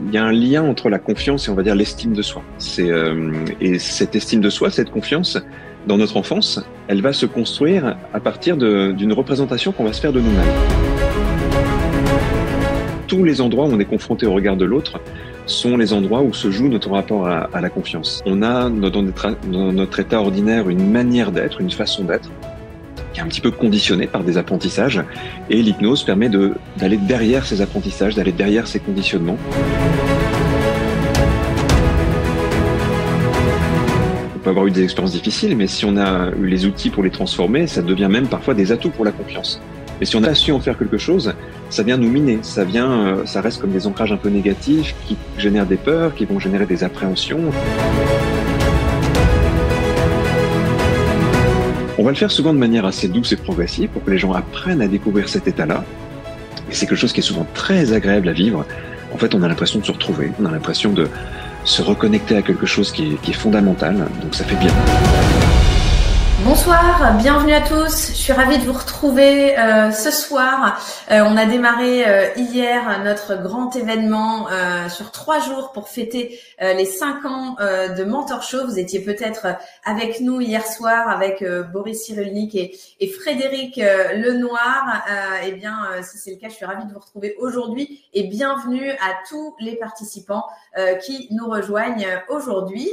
il y a un lien entre la confiance et on va dire l'estime de soi. Et cette estime de soi, cette confiance, dans notre enfance, elle va se construire à partir d'une représentation qu'on va se faire de nous-mêmes. Tous les endroits où on est confronté au regard de l'autre sont les endroits où se joue notre rapport à la confiance. On a dans notre état ordinaire une manière d'être, une façon d'être, qui est un petit peu conditionnée par des apprentissages, et l'hypnose permet d'aller derrière ces apprentissages, d'aller derrière ces conditionnements. On peut avoir eu des expériences difficiles, mais si on a eu les outils pour les transformer, ça devient même parfois des atouts pour la confiance. Et si on a su en faire quelque chose, ça vient nous miner, ça reste comme des ancrages un peu négatifs qui génèrent des peurs, qui vont générer des appréhensions. On va le faire souvent de manière assez douce et progressive pour que les gens apprennent à découvrir cet état-là. Et c'est quelque chose qui est souvent très agréable à vivre. En fait, on a l'impression de se retrouver, on a l'impression de se reconnecter à quelque chose qui est fondamental, donc ça fait bien. Bonsoir, bienvenue à tous. Je suis ravie de vous retrouver ce soir. On a démarré hier notre grand événement sur 3 jours pour fêter les 5 ans de Mentor Show. Vous étiez peut-être avec nous hier soir avec Boris Cyrulnik et Frédéric Lenoir. Eh bien, si c'est le cas, je suis ravie de vous retrouver aujourd'hui et bienvenue à tous les participants qui nous rejoignent aujourd'hui.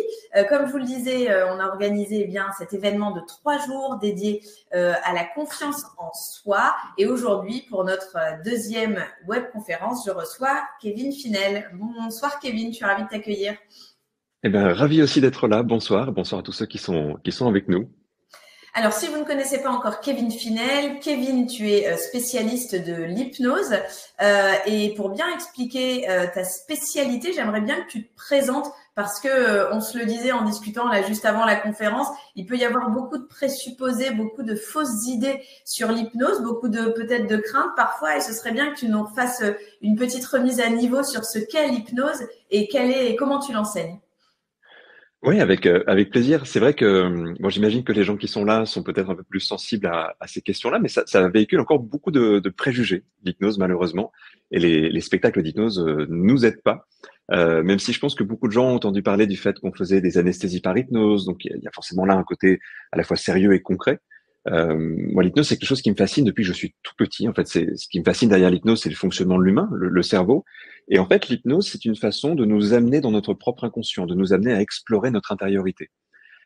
Comme je vous le disais, on a organisé bien cet événement de 3 jours dédié à la confiance en soi. Et aujourd'hui, pour notre deuxième webconférence, je reçois Kevin Finel. Bonsoir Kevin, je suis ravie de t'accueillir. Eh bien, ravi aussi d'être là. Bonsoir. Bonsoir à tous ceux qui sont avec nous. Alors, si vous ne connaissez pas encore Kevin Finel, Kevin, tu es spécialiste de l'hypnose. Et pour bien expliquer ta spécialité, j'aimerais bien que tu te présentes parce que on se le disait en discutant là juste avant la conférence, il peut y avoir beaucoup de présupposés, beaucoup de fausses idées sur l'hypnose, beaucoup de peut-être de craintes parfois, et ce serait bien que tu nous fasses une petite remise à niveau sur ce qu'est l'hypnose et comment tu l'enseignes. Oui, avec plaisir. C'est vrai que bon, j'imagine que les gens qui sont là sont peut-être un peu plus sensibles à ces questions-là, mais ça véhicule encore beaucoup de préjugés, l'hypnose malheureusement, et les spectacles d'hypnose nous aident pas. Même si je pense que beaucoup de gens ont entendu parler du fait qu'on faisait des anesthésies par hypnose, donc il y a forcément là un côté à la fois sérieux et concret. Moi, l'hypnose, c'est quelque chose qui me fascine depuis que je suis tout petit. En fait, c'est ce qui me fascine derrière l'hypnose, c'est le fonctionnement de l'humain, le cerveau. Et en fait, l'hypnose, c'est une façon de nous amener dans notre propre inconscient, de nous amener à explorer notre intériorité.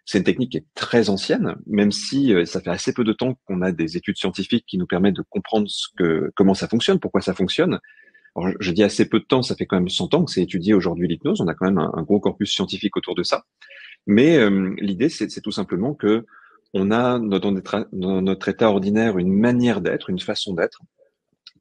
C'est une technique qui est très ancienne, même si ça fait assez peu de temps qu'on a des études scientifiques qui nous permettent de comprendre comment ça fonctionne, pourquoi ça fonctionne. Alors, je dis assez peu de temps, ça fait quand même 100 ans que c'est étudié aujourd'hui l'hypnose. On a quand même un gros corpus scientifique autour de ça. Mais l'idée, c'est tout simplement que on a dans notre état ordinaire une manière d'être, une façon d'être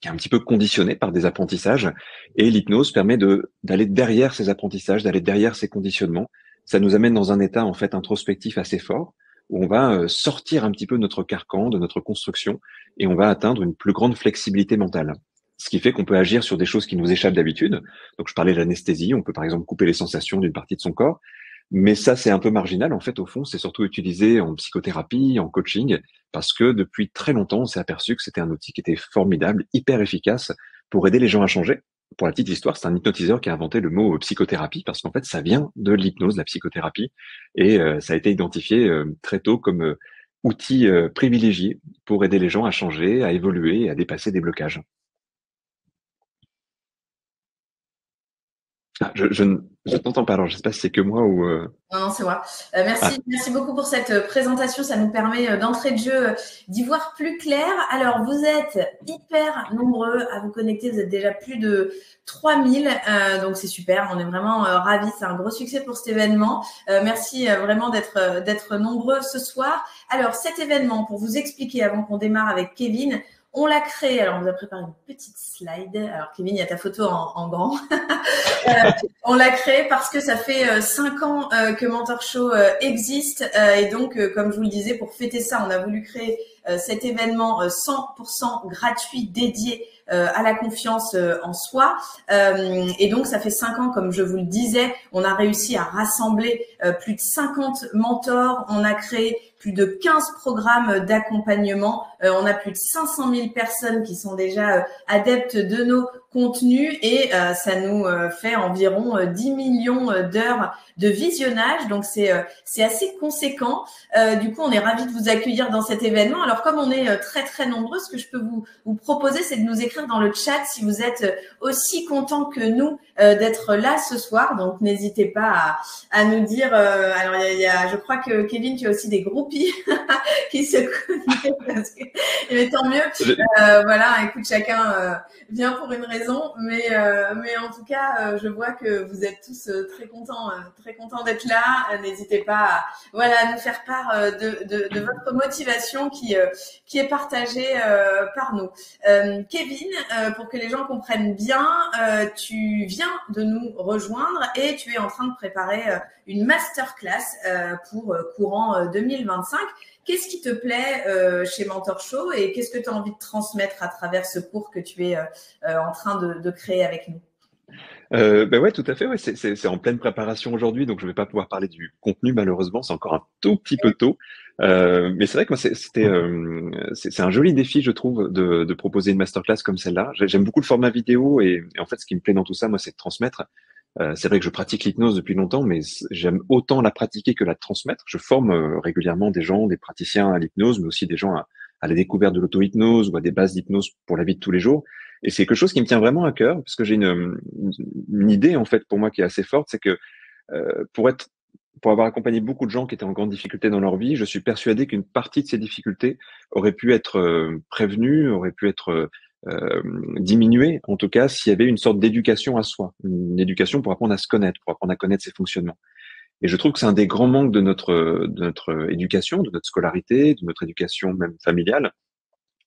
qui est un petit peu conditionnée par des apprentissages, et l'hypnose permet d'aller derrière ces apprentissages, d'aller derrière ces conditionnements. Ça nous amène dans un état en fait introspectif assez fort, où on va sortir un petit peu de notre carcan, de notre construction, et on va atteindre une plus grande flexibilité mentale. Ce qui fait qu'on peut agir sur des choses qui nous échappent d'habitude. Donc je parlais de l'anesthésie, on peut par exemple couper les sensations d'une partie de son corps. Mais ça, c'est un peu marginal. En fait, au fond, c'est surtout utilisé en psychothérapie, en coaching, parce que depuis très longtemps, on s'est aperçu que c'était un outil qui était formidable, hyper efficace pour aider les gens à changer. Pour la petite histoire, c'est un hypnotiseur qui a inventé le mot psychothérapie, parce qu'en fait, ça vient de l'hypnose, la psychothérapie, et ça a été identifié très tôt comme outil privilégié pour aider les gens à changer, à évoluer et à dépasser des blocages. Ah, je t'entends pas, alors je sais pas si c'est que moi ou... Non, c'est moi. Merci beaucoup pour cette présentation. Ça nous permet d'entrée de jeu d'y voir plus clair. Alors, vous êtes hyper nombreux à vous connecter. Vous êtes déjà plus de 3000. Donc, c'est super. On est vraiment ravis. C'est un gros succès pour cet événement. Merci vraiment d'être nombreux ce soir. Alors, cet événement, pour vous expliquer avant qu'on démarre avec Kevin, on l'a créé. Alors, on vous a préparé une petite slide. Alors, Kevin, il y a ta photo en grand. On l'a créé parce que ça fait 5 ans que Mentor Show existe. Et donc, comme je vous le disais, pour fêter ça, on a voulu créer cet événement 100% gratuit dédié à la confiance en soi. Et donc, ça fait 5 ans, comme je vous le disais, on a réussi à rassembler plus de 50 mentors. On a créé plus de 15 programmes d'accompagnement. On a plus de 500 000 personnes qui sont déjà adeptes de nos contenus et ça nous fait environ 10 millions d'heures de visionnage. Donc, c'est assez conséquent. Du coup, on est ravis de vous accueillir dans cet événement. Alors, comme on est très, très nombreux, ce que je peux vous proposer, c'est de nous écrire dans le chat si vous êtes aussi content que nous d'être là ce soir. Donc, n'hésitez pas à nous dire. Alors, je crois que Kevin, tu as aussi des groupies qui se connaissent. Mais tant mieux. Voilà, écoute, chacun vient pour une raison. Mais en tout cas, je vois que vous êtes tous très contents d'être là. N'hésitez pas à nous faire part de votre motivation qui est partagée par nous. Kevin, pour que les gens comprennent bien, tu viens de nous rejoindre et tu es en train de préparer une masterclass pour courant 2025. Qu'est-ce qui te plaît chez Mentor Show et qu'est-ce que tu as envie de transmettre à travers ce cours que tu es en train de créer avec nous? Ben ouais, tout à fait. Ouais, c'est en pleine préparation aujourd'hui, donc je vais pas pouvoir parler du contenu malheureusement. C'est encore un tout petit peu tôt, mais c'est vrai que moi c'est un joli défi, je trouve, de proposer une masterclass comme celle-là. J'aime beaucoup le format vidéo et en fait, ce qui me plaît dans tout ça, moi, c'est de transmettre. C'est vrai que je pratique l'hypnose depuis longtemps, mais j'aime autant la pratiquer que la transmettre. Je forme régulièrement des gens, des praticiens à l'hypnose, mais aussi des gens à la découverte de l'auto-hypnose ou à des bases d'hypnose pour la vie de tous les jours. Et c'est quelque chose qui me tient vraiment à cœur, parce que j'ai une idée en fait pour moi qui est assez forte, c'est que pour avoir accompagné beaucoup de gens qui étaient en grande difficulté dans leur vie, je suis persuadé qu'une partie de ces difficultés aurait pu être prévenue, aurait pu être diminuée, en tout cas s'il y avait une sorte d'éducation à soi, une éducation pour apprendre à se connaître, pour apprendre à connaître ses fonctionnements. Et je trouve que c'est un des grands manques de notre éducation, de notre scolarité, de notre éducation même familiale,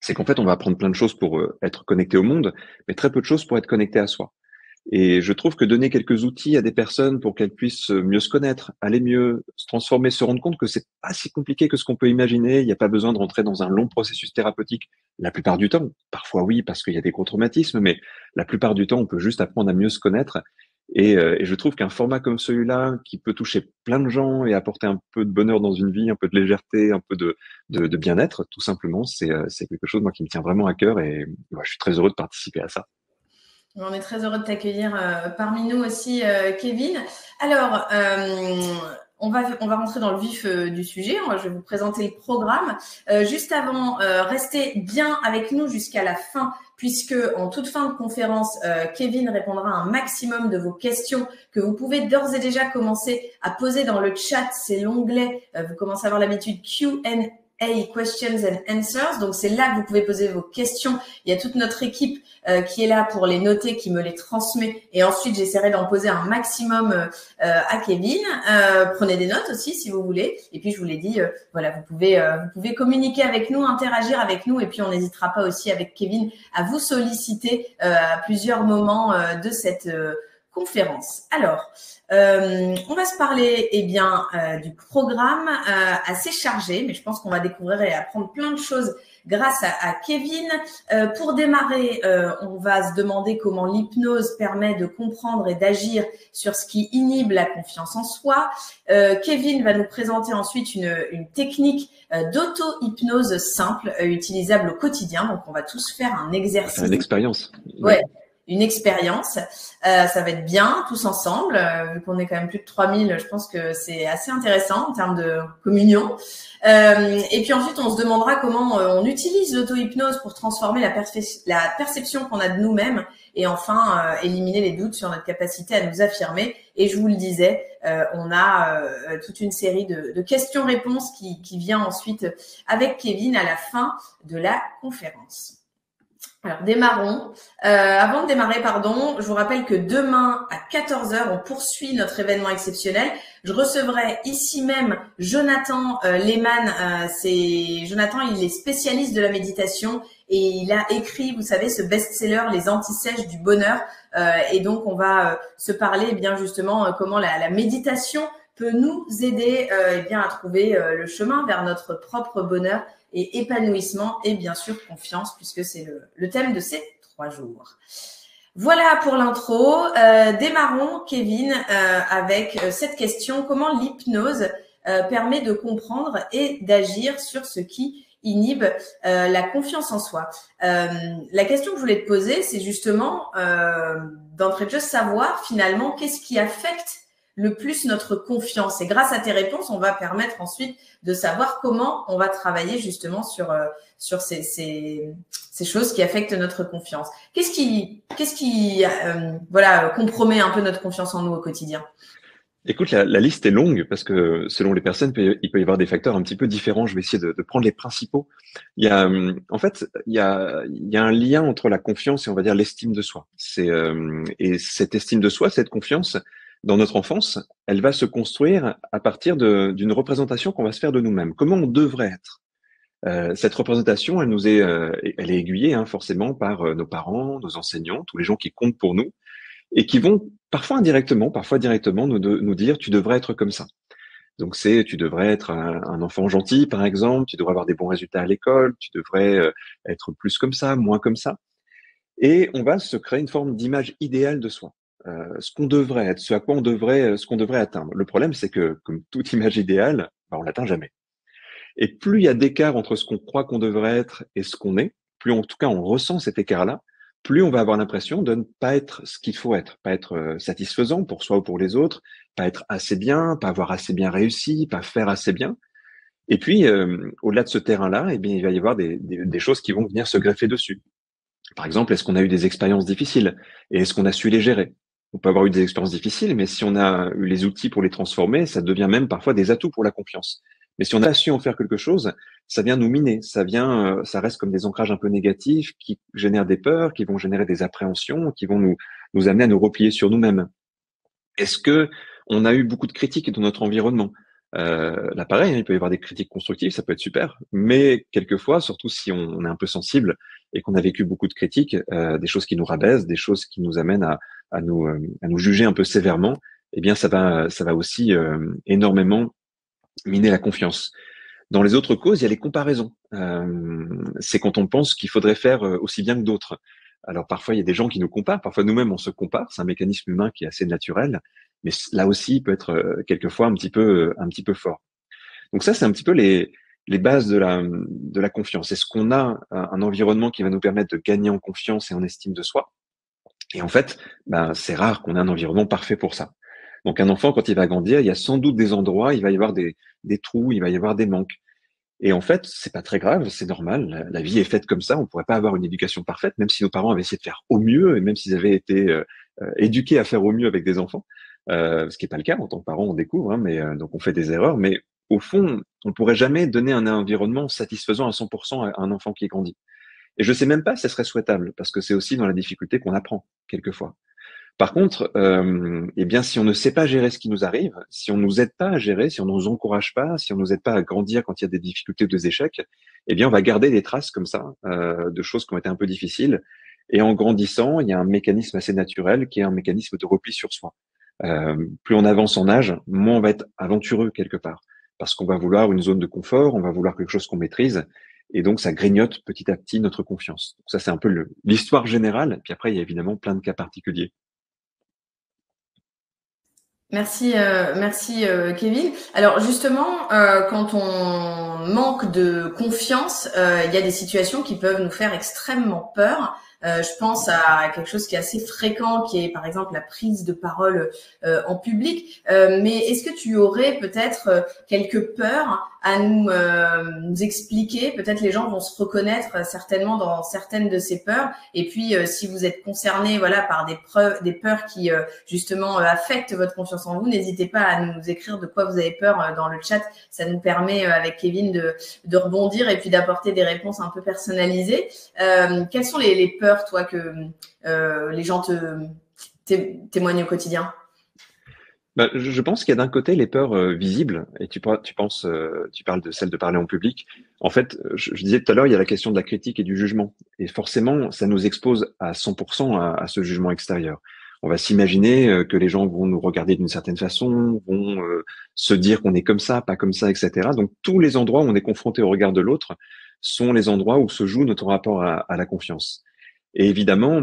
c'est qu'en fait, on va apprendre plein de choses pour être connecté au monde, mais très peu de choses pour être connecté à soi. Et je trouve que donner quelques outils à des personnes pour qu'elles puissent mieux se connaître, aller mieux, se transformer, se rendre compte que c'est pas si compliqué que ce qu'on peut imaginer, il n'y a pas besoin de rentrer dans un long processus thérapeutique la plupart du temps. Parfois oui, parce qu'il y a des traumatismes, mais la plupart du temps, on peut juste apprendre à mieux se connaître. Et je trouve qu'un format comme celui-là, qui peut toucher plein de gens et apporter un peu de bonheur dans une vie, un peu de légèreté, un peu de bien-être, tout simplement, c'est quelque chose moi qui me tient vraiment à cœur et moi, je suis très heureux de participer à ça. On est très heureux de t'accueillir parmi nous aussi, Kevin. Alors, on va rentrer dans le vif du sujet. Je vais vous présenter le programme. Juste avant, restez bien avec nous jusqu'à la fin, puisque en toute fin de conférence, Kevin répondra à un maximum de vos questions que vous pouvez d'ores et déjà commencer à poser dans le chat. C'est l'onglet, vous commencez à avoir l'habitude Q&A. Questions and Answers. Donc, c'est là que vous pouvez poser vos questions. Il y a toute notre équipe qui est là pour les noter, qui me les transmet. Et ensuite, j'essaierai d'en poser un maximum à Kevin. Prenez des notes aussi, si vous voulez. Et puis, je vous l'ai dit, voilà, vous pouvez communiquer avec nous, interagir avec nous. Et puis, on n'hésitera pas aussi avec Kevin à vous solliciter à plusieurs moments de cette conférence. Alors, on va se parler du programme assez chargé, mais je pense qu'on va découvrir et apprendre plein de choses grâce à Kevin. Pour démarrer, on va se demander comment l'hypnose permet de comprendre et d'agir sur ce qui inhibe la confiance en soi. Kevin va nous présenter ensuite une technique d'auto-hypnose simple, utilisable au quotidien. Donc, on va tous faire un exercice. Une expérience. Ouais. Une expérience, ça va être bien tous ensemble, vu qu'on est quand même plus de 3000, je pense que c'est assez intéressant en termes de communion. Et puis ensuite, on se demandera comment on utilise l'auto-hypnose pour transformer la perception qu'on a de nous-mêmes et enfin éliminer les doutes sur notre capacité à nous affirmer. Et je vous le disais, on a toute une série de questions-réponses qui vient ensuite avec Kevin à la fin de la conférence. Alors, démarrons. Avant de démarrer, je vous rappelle que demain à 14h, on poursuit notre événement exceptionnel. Je recevrai ici même Jonathan Lehman. Jonathan, il est spécialiste de la méditation et il a écrit, vous savez, ce best-seller Les Antisèches du bonheur. Et donc, on va se parler justement comment la méditation peut nous aider eh bien, à trouver le chemin vers notre propre bonheur et épanouissement et bien sûr confiance, puisque c'est le thème de ces 3 jours. Voilà pour l'intro. Démarrons, Kevin, avec cette question. Comment l'hypnose permet de comprendre et d'agir sur ce qui inhibe la confiance en soi? La question que je voulais te poser, c'est justement d'entrée de jeu savoir finalement qu'est-ce qui affecte le plus notre confiance. Et grâce à tes réponses, on va permettre ensuite de savoir comment on va travailler justement sur ces choses qui affectent notre confiance. Qu'est-ce qui compromet un peu notre confiance en nous au quotidien? Écoute, la liste est longue parce que selon les personnes, il peut y avoir des facteurs un petit peu différents. Je vais essayer de prendre les principaux. En fait, il y a un lien entre la confiance et on va dire l'estime de soi. Et cette estime de soi, cette confiance, dans notre enfance, elle va se construire à partir d'une représentation qu'on va se faire de nous-mêmes. Comment on devrait être. Cette représentation, elle est aiguillée forcément par nos parents, nos enseignants, tous les gens qui comptent pour nous et qui vont parfois indirectement, parfois directement nous dire tu devrais être comme ça. Donc tu devrais être un enfant gentil par exemple, tu devrais avoir des bons résultats à l'école, tu devrais être plus comme ça, moins comme ça. Et on va se créer une forme d'image idéale de soi. Ce qu'on devrait être, ce qu'on devrait atteindre. Le problème, c'est que, comme toute image idéale, on l'atteint jamais. Et plus il y a d'écart entre ce qu'on croit qu'on devrait être et ce qu'on est, plus en tout cas on ressent cet écart-là, plus on va avoir l'impression de ne pas être ce qu'il faut être, pas être satisfaisant pour soi ou pour les autres, pas être assez bien, pas avoir assez bien réussi, pas faire assez bien. Et puis, au-delà de ce terrain-là, eh bien, il va y avoir des choses qui vont venir se greffer dessus. Par exemple, est-ce qu'on a eu des expériences difficiles et est-ce qu'on a su les gérer? On peut avoir eu des expériences difficiles, mais si on a eu les outils pour les transformer, ça devient même parfois des atouts pour la confiance. Mais si on a su en faire quelque chose, ça vient nous miner, ça reste comme des ancrages un peu négatifs qui génèrent des peurs, qui vont générer des appréhensions, qui vont nous amener à nous replier sur nous-mêmes. Est-ce que on a eu beaucoup de critiques dans notre environnement? Là, pareil, il peut y avoir des critiques constructives, ça peut être super, mais quelquefois, surtout si on est un peu sensible et qu'on a vécu beaucoup de critiques, des choses qui nous rabaissent, des choses qui nous amènent à nous juger un peu sévèrement, eh bien, ça va aussi énormément miner la confiance. Dans les autres causes, il y a les comparaisons. C'est quand on pense qu'il faudrait faire aussi bien que d'autres. Alors parfois, il y a des gens qui nous comparent, parfois nous-mêmes on se compare, c'est un mécanisme humain qui est assez naturel, mais là aussi il peut être quelquefois un petit peu fort. Donc ça, c'est un petit peu les bases de la confiance. Est-ce qu'on a un environnement qui va nous permettre de gagner en confiance et en estime de soi? Et en fait, c'est rare qu'on ait un environnement parfait pour ça. Donc un enfant, quand il va grandir, il y a sans doute des endroits, il va y avoir des trous, il va y avoir des manques. Et en fait, c'est pas très grave, c'est normal. La vie est faite comme ça. On pourrait pas avoir une éducation parfaite, même si nos parents avaient essayé de faire au mieux et même s'ils avaient été éduqués à faire au mieux avec des enfants, ce qui est pas le cas. En tant que parent, on découvre, mais donc on fait des erreurs. Mais au fond, on pourrait jamais donner un environnement satisfaisant à 100% à un enfant qui grandit. Et je sais même pas si ça serait souhaitable, parce que c'est aussi dans la difficulté qu'on apprend quelquefois. Par contre, eh bien, si on ne sait pas gérer ce qui nous arrive, si on nous aide pas à gérer, si on nous encourage pas, si on nous aide pas à grandir quand il y a des difficultés ou des échecs, eh bien, on va garder des traces comme ça de choses qui ont été un peu difficiles. Et en grandissant, il y a un mécanisme assez naturel qui est un mécanisme de repli sur soi. Plus on avance en âge, moins on va être aventureux quelque part, parce qu'on va vouloir une zone de confort, on va vouloir quelque chose qu'on maîtrise. Et donc, ça grignote petit à petit notre confiance. Donc ça, c'est un peu l'histoire générale. Puis après, il y a évidemment plein de cas particuliers. Merci, Kevin. Alors justement, quand on manque de confiance, il y a des situations qui peuvent nous faire extrêmement peur. Je pense à quelque chose qui est assez fréquent, qui est par exemple la prise de parole en public. Mais est-ce que tu aurais peut-être quelques peurs à nous expliquer? Peut-être les gens vont se reconnaître certainement dans certaines de ces peurs. Et puis, si vous êtes concerné, voilà, par des peurs qui justement affectent votre confiance en vous, n'hésitez pas à nous écrire de quoi vous avez peur dans le chat. Ça nous permet avec Kevin de rebondir et puis d'apporter des réponses un peu personnalisées. Quelles sont les peurs, toi, que les gens témoignent au quotidien? Je pense qu'il y a d'un côté les peurs visibles, et tu parles de celle de parler en public. En fait, je disais tout à l'heure, il y a la question de la critique et du jugement. Et forcément, ça nous expose à 100% à ce jugement extérieur. On va s'imaginer que les gens vont nous regarder d'une certaine façon, vont se dire qu'on est comme ça, pas comme ça, etc. Donc tous les endroits où on est confronté au regard de l'autre sont les endroits où se joue notre rapport à la confiance. Et évidemment,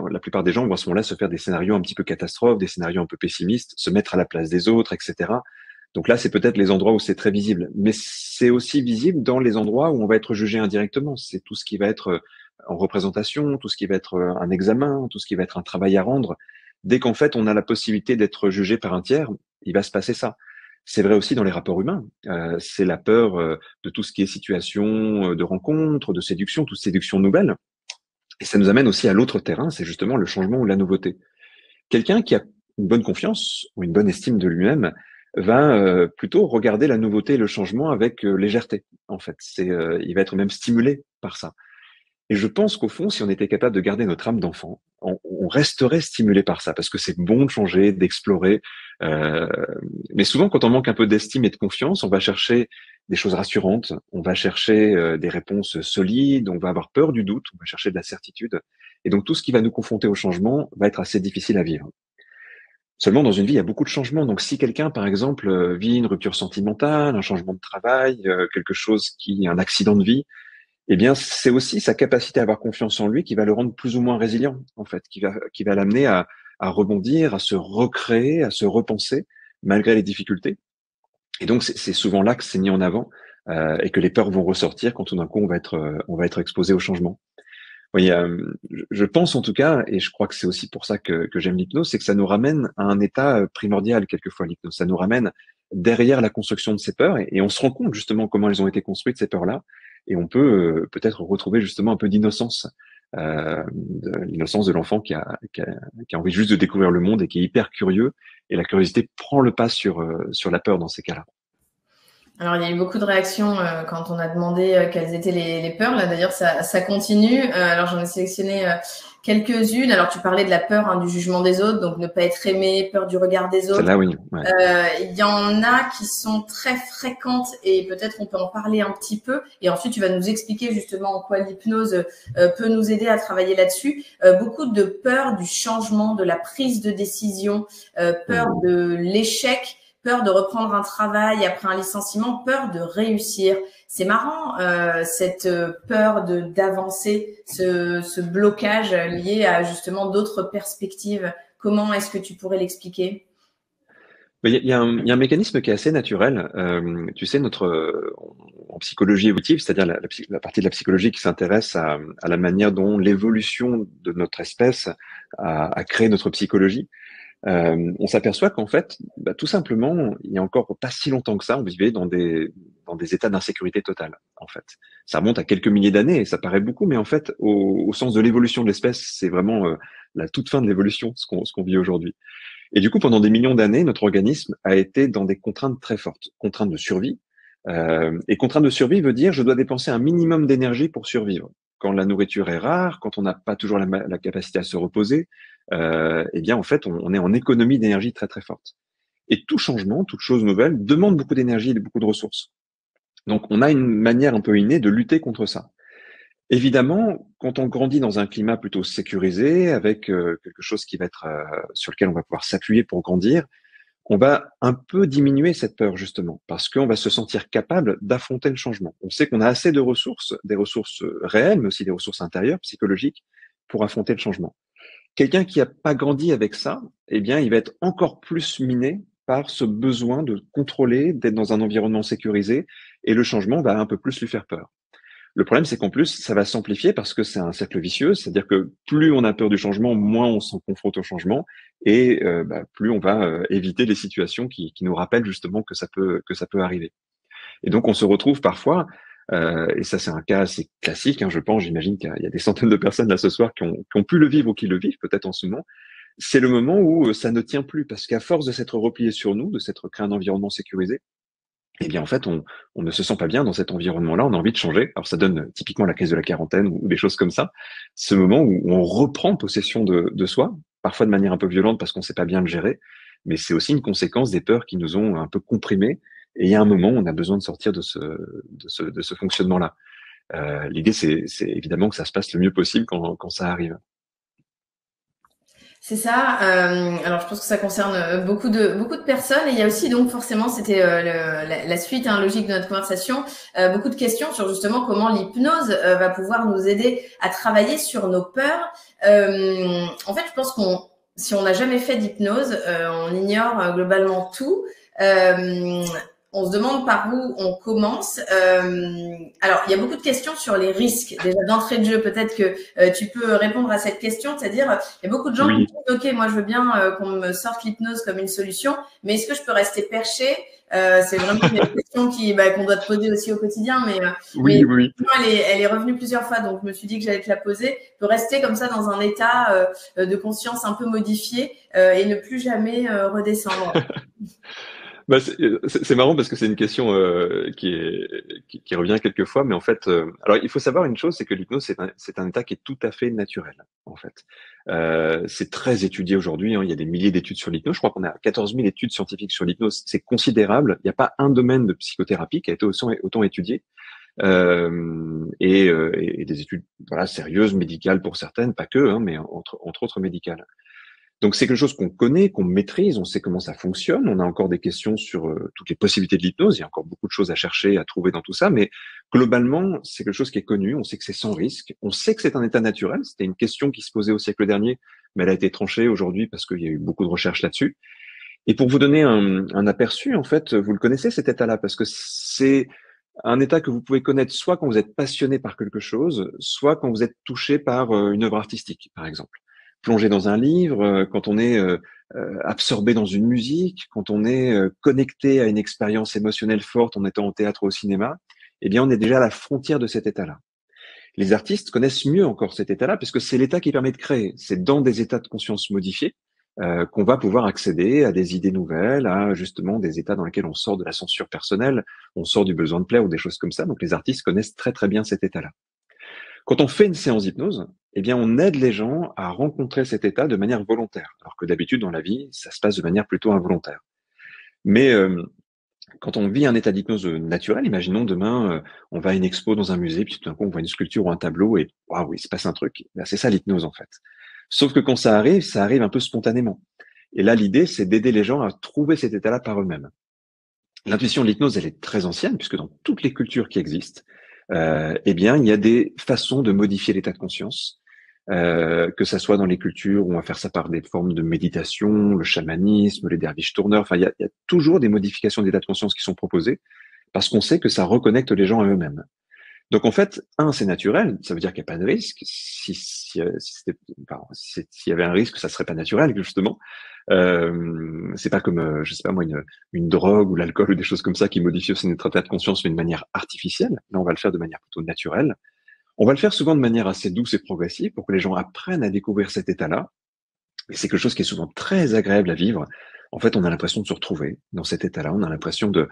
la plupart des gens vont à ce moment-là se faire des scénarios un petit peu catastrophes, des scénarios un peu pessimistes, se mettre à la place des autres, etc. Donc là, c'est peut-être les endroits où c'est très visible. Mais c'est aussi visible dans les endroits où on va être jugé indirectement. C'est tout ce qui va être en représentation, tout ce qui va être un examen, tout ce qui va être un travail à rendre. Dès qu'en fait, on a la possibilité d'être jugé par un tiers, il va se passer ça. C'est vrai aussi dans les rapports humains. C'est la peur de tout ce qui est situation de rencontre, de séduction, toute séduction nouvelle. Et ça nous amène aussi à l'autre terrain, c'est justement le changement ou la nouveauté. Quelqu'un qui a une bonne confiance ou une bonne estime de lui-même va plutôt regarder la nouveauté et le changement avec légèreté. En fait, il va être même stimulé par ça. Et je pense qu'au fond, si on était capable de garder notre âme d'enfant, on resterait stimulé par ça, parce que c'est bon de changer, d'explorer. Euh, mais souvent, quand on manque un peu d'estime et de confiance, on va chercher des choses rassurantes, on va chercher des réponses solides, on va avoir peur du doute, on va chercher de la certitude. Et donc, tout ce qui va nous confronter au changement va être assez difficile à vivre. Seulement, dans une vie, il y a beaucoup de changements. Donc, si quelqu'un, par exemple, vit une rupture sentimentale, un changement de travail, quelque chose un accident de vie, eh bien, c'est aussi sa capacité à avoir confiance en lui qui va le rendre plus ou moins résilient, en fait, qui va l'amener à rebondir, à se recréer, à se repenser, malgré les difficultés. Et donc, c'est souvent là que c'est mis en avant et que les peurs vont ressortir quand tout d'un coup on va être exposé au changement. Oui, je pense en tout cas, et je crois que c'est aussi pour ça que j'aime l'hypnose, c'est que ça nous ramène à un état primordial quelquefois l'hypnose. Ça nous ramène derrière la construction de ces peurs et on se rend compte justement comment elles ont été construites ces peurs-là, et on peut peut-être retrouver justement un peu d'innocence, l'innocence de l'enfant qui a envie juste de découvrir le monde et qui est hyper curieux, et la curiosité prend le pas sur la peur dans ces cas-là. Alors, il y a eu beaucoup de réactions quand on a demandé quelles étaient les peurs. Là, d'ailleurs, ça continue. Alors, j'en ai sélectionné quelques-unes. Alors, tu parlais de la peur du jugement des autres, donc ne pas être aimé, peur du regard des autres. Celle-là, oui. Ouais. Il y en a qui sont très fréquentes et peut-être on peut en parler un petit peu. Et ensuite, tu vas nous expliquer justement en quoi l'hypnose peut nous aider à travailler là-dessus. Beaucoup de peur du changement, de la prise de décision, peur de l'échec, peur de reprendre un travail après un licenciement, peur de réussir. C'est marrant, cette peur d'avancer, ce blocage lié à justement d'autres perspectives. Comment est-ce que tu pourrais l'expliquer ? Il y a un mécanisme qui est assez naturel. Tu sais, en psychologie évolutive, c'est-à-dire la partie de la psychologie qui s'intéresse à la manière dont l'évolution de notre espèce a créé notre psychologie, on s'aperçoit qu'en fait, tout simplement, il y a encore pas si longtemps que ça, on vivait dans des états d'insécurité totale. En fait, ça remonte à quelques milliers d'années et ça paraît beaucoup, mais en fait, au sens de l'évolution de l'espèce, c'est vraiment la toute fin de l'évolution, ce qu'on vit aujourd'hui. Et du coup, pendant des millions d'années, notre organisme a été dans des contraintes très fortes, contraintes de survie. Et contrainte de survie veut dire je dois dépenser un minimum d'énergie pour survivre. Quand la nourriture est rare, quand on n'a pas toujours la capacité à se reposer, eh bien en fait, on est en économie d'énergie très très forte. Et tout changement, toute chose nouvelle demande beaucoup d'énergie et beaucoup de ressources. Donc on a une manière un peu innée de lutter contre ça. Évidemment, quand on grandit dans un climat plutôt sécurisé, avec quelque chose qui va être sur lequel on va pouvoir s'appuyer pour grandir, on va un peu diminuer cette peur justement, parce qu'on va se sentir capable d'affronter le changement. On sait qu'on a assez de ressources, des ressources réelles, mais aussi des ressources intérieures, psychologiques, pour affronter le changement. Quelqu'un qui n'a pas grandi avec ça, eh bien, il va être encore plus miné par ce besoin de contrôler, d'être dans un environnement sécurisé, et le changement va un peu plus lui faire peur. Le problème, c'est qu'en plus, ça va s'amplifier parce que c'est un cercle vicieux, c'est-à-dire que plus on a peur du changement, moins on s'en confronte au changement, et plus on va éviter les situations qui nous rappellent justement que ça peut arriver. Et donc, on se retrouve parfois, et ça c'est un cas assez classique, je pense, j'imagine qu'il y a des centaines de personnes là ce soir qui ont pu le vivre ou qui le vivent peut-être en ce moment. C'est le moment où ça ne tient plus, parce qu'à force de s'être replié sur nous, de s'être créé un environnement sécurisé, eh bien en fait, on ne se sent pas bien dans cet environnement-là, on a envie de changer. Alors ça donne typiquement la crise de la quarantaine ou des choses comme ça. Ce moment où on reprend possession de soi, parfois de manière un peu violente parce qu'on ne sait pas bien le gérer, mais c'est aussi une conséquence des peurs qui nous ont un peu comprimés. Et il y a un moment où on a besoin de sortir de ce fonctionnement-là. L'idée, c'est évidemment que ça se passe le mieux possible quand ça arrive. C'est ça. Alors, je pense que ça concerne beaucoup de personnes. Et il y a aussi, donc, forcément, c'était la suite logique de notre conversation, beaucoup de questions sur justement comment l'hypnose va pouvoir nous aider à travailler sur nos peurs. En fait, je pense si on n'a jamais fait d'hypnose, on ignore globalement tout. On se demande par où on commence. Alors, il y a beaucoup de questions sur les risques. Déjà d'entrée de jeu, peut-être que tu peux répondre à cette question, c'est-à-dire il y a beaucoup de gens qui Oui, disent ok, moi je veux bien qu'on me sorte l'hypnose comme une solution, mais est-ce que je peux rester perché? C'est vraiment une question qu'on doit te poser aussi au quotidien, mais oui, oui. elle est revenue plusieurs fois, donc je me suis dit que j'allais te la poser. Tu peux rester comme ça dans un état de conscience un peu modifié et ne plus jamais redescendre. Bah, c'est marrant parce que c'est une question qui revient quelquefois, mais en fait, alors il faut savoir une chose, c'est que l'hypnose c'est un état qui est tout à fait naturel, en fait. C'est très étudié aujourd'hui, hein, il y a des milliers d'études sur l'hypnose. Je crois qu'on a 14 000 études scientifiques sur l'hypnose. C'est considérable. Il n'y a pas un domaine de psychothérapie qui a été autant étudié. Et des études voilà sérieuses, médicales pour certaines, pas que, hein, mais entre autres médicales. Donc c'est quelque chose qu'on connaît, qu'on maîtrise, on sait comment ça fonctionne. On a encore des questions sur toutes les possibilités de l'hypnose. Il y a encore beaucoup de choses à chercher, à trouver dans tout ça, mais globalement, c'est quelque chose qui est connu. On sait que c'est sans risque. On sait que c'est un état naturel. C'était une question qui se posait au siècle dernier, mais elle a été tranchée aujourd'hui parce qu'il y a eu beaucoup de recherches là-dessus. Et pour vous donner un aperçu, en fait, vous le connaissez cet état-là parce que c'est un état que vous pouvez connaître soit quand vous êtes passionné par quelque chose, soit quand vous êtes touché par une œuvre artistique, par exemple. Plongé dans un livre, quand on est absorbé dans une musique, quand on est connecté à une expérience émotionnelle forte en étant au théâtre ou au cinéma, eh bien, on est déjà à la frontière de cet état-là. Les artistes connaissent mieux encore cet état-là, puisque c'est l'état qui permet de créer. C'est dans des états de conscience modifiés qu'on va pouvoir accéder à des idées nouvelles, à justement des états dans lesquels on sort de la censure personnelle, on sort du besoin de plaire ou des choses comme ça. Donc les artistes connaissent très très bien cet état-là. Quand on fait une séance d'hypnose, eh bien on aide les gens à rencontrer cet état de manière volontaire, alors que d'habitude dans la vie, ça se passe de manière plutôt involontaire. Mais quand on vit un état d'hypnose naturel, imaginons demain, on va à une expo dans un musée, puis tout d'un coup on voit une sculpture ou un tableau et waouh, il se passe un truc. Ben, c'est ça l'hypnose en fait. Sauf que quand ça arrive un peu spontanément. Et là, l'idée, c'est d'aider les gens à trouver cet état-là par eux-mêmes. L'intuition de l'hypnose, elle est très ancienne, puisque dans toutes les cultures qui existent, eh bien, il y a des façons de modifier l'état de conscience, que ça soit dans les cultures où on va faire ça par des formes de méditation, le chamanisme, les derviches tourneurs. Enfin, il y a toujours des modifications d'état de conscience qui sont proposées, parce qu'on sait que ça reconnecte les gens à eux-mêmes. Donc en fait, c'est naturel, ça veut dire qu'il n'y a pas de risque. S'il y avait un risque, ça serait pas naturel, justement. C'est pas comme, je sais pas moi, une drogue ou l'alcool ou des choses comme ça qui modifient aussi notre état de conscience, mais de manière artificielle. Là, on va le faire de manière plutôt naturelle. On va le faire souvent de manière assez douce et progressive pour que les gens apprennent à découvrir cet état-là. Et c'est quelque chose qui est souvent très agréable à vivre. En fait, on a l'impression de se retrouver dans cet état-là. On a l'impression de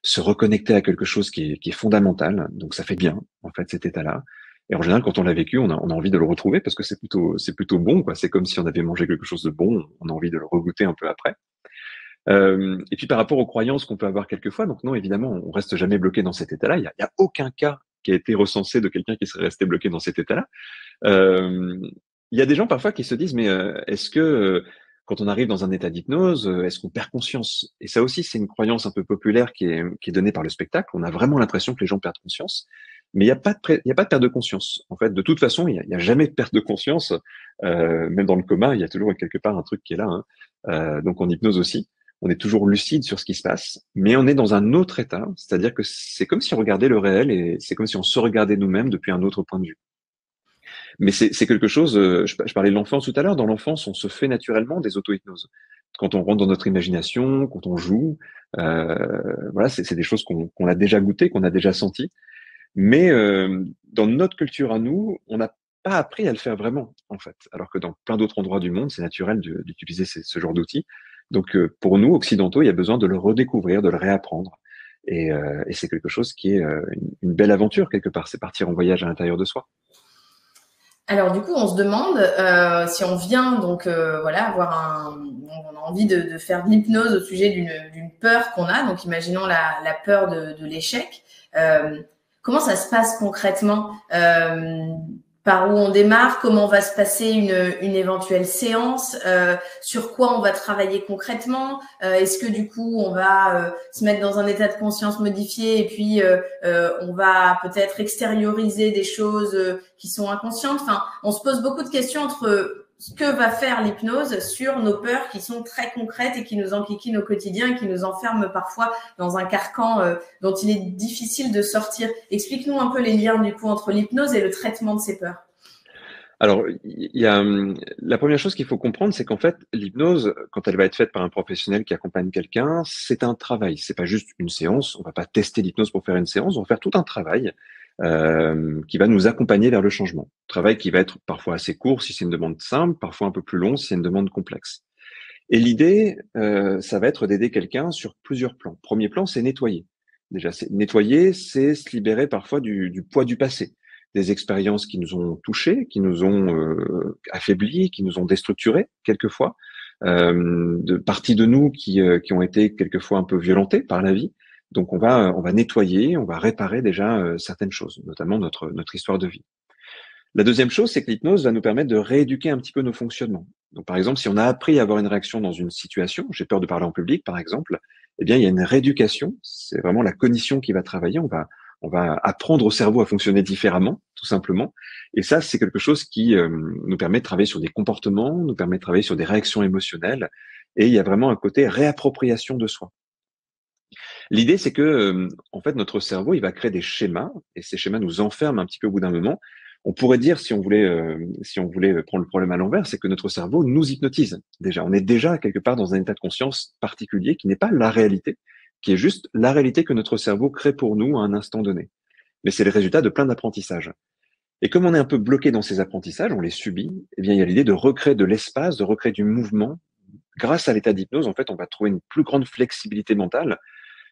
se reconnecter à quelque chose qui est fondamental. Donc ça fait bien, en fait, cet état-là. Et en général, quand on l'a vécu, on a envie de le retrouver parce que c'est plutôt bon, quoi. C'est comme si on avait mangé quelque chose de bon. On a envie de le regoûter un peu après. Et puis par rapport aux croyances qu'on peut avoir quelquefois, donc non, évidemment, on reste jamais bloqué dans cet état-là. Il y a aucun cas qui a été recensé de quelqu'un qui serait resté bloqué dans cet état-là. Euh, il y a des gens parfois qui se disent, mais est-ce que quand on arrive dans un état d'hypnose, est-ce qu'on perd conscience? Et ça aussi, c'est une croyance un peu populaire qui est donnée par le spectacle. On a vraiment l'impression que les gens perdent conscience, mais il n'y a pas il y a pas de perte de conscience. En fait, de toute façon, il y a jamais de perte de conscience. Même dans le coma, il y a toujours quelque part un truc qui est là, hein. Donc en hypnose aussi, on est toujours lucide sur ce qui se passe, mais on est dans un autre état. C'est-à-dire que c'est comme si on regardait le réel et c'est comme si on se regardait nous-mêmes depuis un autre point de vue. Mais c'est quelque chose, je parlais de l'enfance tout à l'heure, dans l'enfance, on se fait naturellement des auto-hypnoses. Quand on rentre dans notre imagination, quand on joue, voilà, c'est des choses qu'on a déjà goûtées, qu'on a déjà senties. Mais dans notre culture à nous, on n'a pas appris à le faire vraiment, en fait. Alors que dans plein d'autres endroits du monde, c'est naturel d'utiliser ce genre d'outils. Donc pour nous, occidentaux, il y a besoin de le redécouvrir, de le réapprendre. Et c'est quelque chose qui est une belle aventure quelque part. C'est partir en voyage à l'intérieur de soi. Alors du coup, on se demande si on vient donc voilà on a envie de faire de l'hypnose au sujet d'une peur qu'on a. Donc imaginons la peur de l'échec. Comment ça se passe concrètement? par où on démarre, comment va se passer une éventuelle séance, sur quoi on va travailler concrètement, est-ce que du coup on va se mettre dans un état de conscience modifié et puis on va peut-être extérioriser des choses qui sont inconscientes. Enfin, on se pose beaucoup de questions entre ce que va faire l'hypnose sur nos peurs qui sont très concrètes et qui nous enquiquinent au quotidien et qui nous enferment parfois dans un carcan dont il est difficile de sortir. Explique-nous un peu les liens du coup entre l'hypnose et le traitement de ces peurs. Alors, il y a la première chose qu'il faut comprendre, c'est qu'en fait, l'hypnose, quand elle va être faite par un professionnel qui accompagne quelqu'un, c'est un travail. C'est pas juste une séance. On va pas tester l'hypnose pour faire une séance. On va faire tout un travail qui va nous accompagner vers le changement. Travail qui va être parfois assez court si c'est une demande simple, parfois un peu plus long si c'est une demande complexe. Et l'idée, ça va être d'aider quelqu'un sur plusieurs plans. Premier plan, c'est nettoyer. Déjà, c'est nettoyer, c'est se libérer parfois du poids du passé, des expériences qui nous ont touchés, qui nous ont affaiblis, qui nous ont déstructurés quelquefois, de parties de nous qui ont été quelquefois un peu violentées par la vie. Donc on va nettoyer, on va réparer déjà certaines choses, notamment notre histoire de vie. La deuxième chose, c'est que l'hypnose va nous permettre de rééduquer un petit peu nos fonctionnements. Donc, par exemple, si on a appris à avoir une réaction dans une situation, j'ai peur de parler en public, par exemple, eh bien, il y a une rééducation. C'est vraiment la cognition qui va travailler. On va apprendre au cerveau à fonctionner différemment, tout simplement. Et ça, c'est quelque chose qui nous permet de travailler sur des comportements, nous permet de travailler sur des réactions émotionnelles. Et il y a vraiment un côté réappropriation de soi. L'idée, c'est que, en fait, notre cerveau, il va créer des schémas, et ces schémas nous enferment un petit peu au bout d'un moment. On pourrait dire, si on voulait prendre le problème à l'envers, c'est que notre cerveau nous hypnotise. Déjà, on est déjà quelque part dans un état de conscience particulier qui n'est pas la réalité, qui est juste la réalité que notre cerveau crée pour nous à un instant donné. Mais c'est le résultat de plein d'apprentissages. Et comme on est un peu bloqué dans ces apprentissages, on les subit, eh bien, il y a l'idée de recréer de l'espace, de recréer du mouvement. Grâce à l'état d'hypnose, en fait, on va trouver une plus grande flexibilité mentale.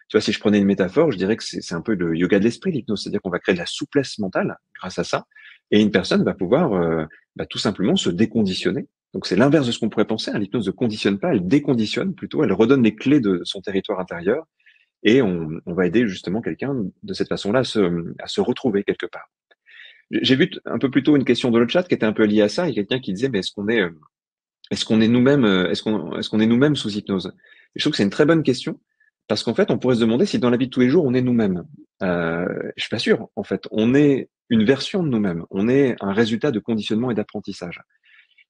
Tu vois, si je prenais une métaphore, je dirais que c'est un peu le yoga de l'esprit, l'hypnose. C'est-à-dire qu'on va créer de la souplesse mentale grâce à ça. Et une personne va pouvoir tout simplement se déconditionner. Donc c'est l'inverse de ce qu'on pourrait penser. Hein. L'hypnose ne conditionne pas, elle déconditionne plutôt. Elle redonne les clés de son territoire intérieur. Et on va aider justement quelqu'un de cette façon-là à se retrouver quelque part. J'ai vu un peu plus tôt une question dans le chat qui était un peu liée à ça. Il y a quelqu'un qui disait, mais est-ce qu'on est nous-mêmes, est-ce qu'on est nous-mêmes sous hypnose? Et je trouve que c'est une très bonne question. Parce qu'en fait, on pourrait se demander si dans la vie de tous les jours, on est nous-mêmes. Je suis pas sûr. En fait, on est une version de nous-mêmes. On est un résultat de conditionnement et d'apprentissage.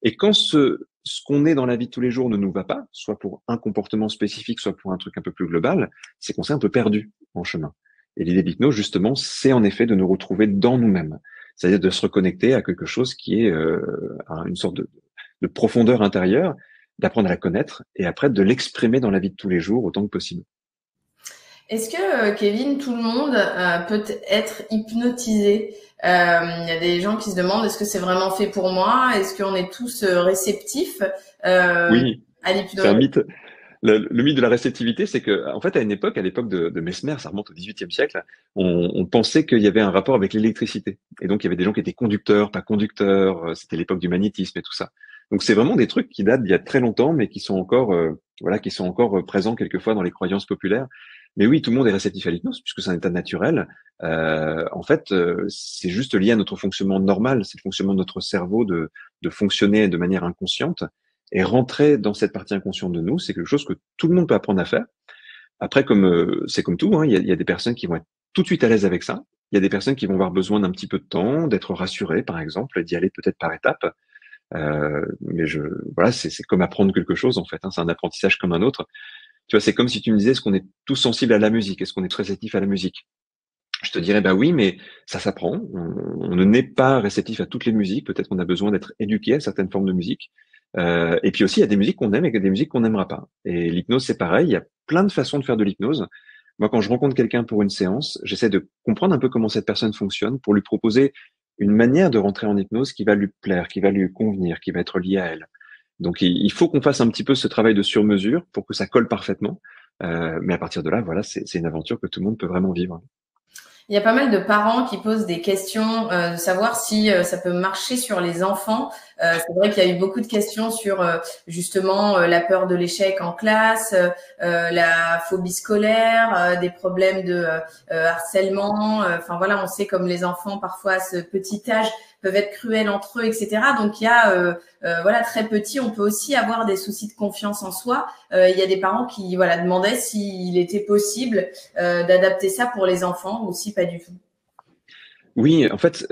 Et quand ce qu'on est dans la vie de tous les jours ne nous va pas, soit pour un comportement spécifique, soit pour un truc un peu plus global, c'est qu'on s'est un peu perdu en chemin. Et l'idée de l'hypnose, justement, c'est en effet de nous retrouver dans nous-mêmes. C'est-à-dire de se reconnecter à quelque chose qui est une sorte de profondeur intérieure, d'apprendre à la connaître et après de l'exprimer dans la vie de tous les jours autant que possible. Est-ce que, Kevin, tout le monde peut être hypnotisé? Il y a des gens qui se demandent, est-ce que c'est vraiment fait pour moi? Est-ce qu'on est tous réceptifs Oui, à l'hypnose? c'est un mythe. Le mythe de la réceptivité, c'est que, en fait, à l'époque de Mesmer, ça remonte au XVIIIe siècle, on pensait qu'il y avait un rapport avec l'électricité. Et donc, il y avait des gens qui étaient conducteurs, pas conducteurs. C'était l'époque du magnétisme et tout ça. Donc, c'est vraiment des trucs qui datent d'il y a très longtemps, mais qui sont encore, présents quelquefois dans les croyances populaires. Mais oui, tout le monde est réceptif à l'hypnose puisque c'est un état naturel. En fait, c'est juste lié à notre fonctionnement normal, c'est le fonctionnement de notre cerveau de fonctionner de manière inconsciente. Et rentrer dans cette partie inconsciente de nous, c'est quelque chose que tout le monde peut apprendre à faire. Après, c'est comme tout, hein, il y a des personnes qui vont être tout de suite à l'aise avec ça. Il y a des personnes qui vont avoir besoin d'un petit peu de temps, d'être rassurées, par exemple, d'y aller peut-être par étapes. Mais voilà, c'est comme apprendre quelque chose en fait. Hein, c'est un apprentissage comme un autre. Tu vois, c'est comme si tu me disais, est-ce qu'on est tous sensibles à la musique? Est-ce qu'on est très réceptif à la musique? Je te dirais, bah oui, mais ça s'apprend. On ne naît pas réceptif à toutes les musiques. Peut-être qu'on a besoin d'être éduqué à certaines formes de musique. Et puis aussi, il y a des musiques qu'on aime et des musiques qu'on n'aimera pas. Et l'hypnose, c'est pareil. Il y a plein de façons de faire de l'hypnose. Moi, quand je rencontre quelqu'un pour une séance, j'essaie de comprendre un peu comment cette personne fonctionne pour lui proposer une manière de rentrer en hypnose qui va lui plaire, qui va lui convenir, qui va être liée à elle. Donc, il faut qu'on fasse un petit peu ce travail de sur-mesure pour que ça colle parfaitement. Mais à partir de là, voilà, c'est une aventure que tout le monde peut vraiment vivre. Il y a pas mal de parents qui posent des questions de savoir si ça peut marcher sur les enfants. C'est vrai qu'il y a eu beaucoup de questions sur justement la peur de l'échec en classe, la phobie scolaire, des problèmes de harcèlement. Enfin voilà, on sait comme les enfants parfois à ce petit âge peuvent être cruels entre eux, etc. Donc il y a voilà, très petit, on peut aussi avoir des soucis de confiance en soi. Il y a des parents qui voilà demandaient s'il était possible d'adapter ça pour les enfants ou si pas du tout. Oui, en fait,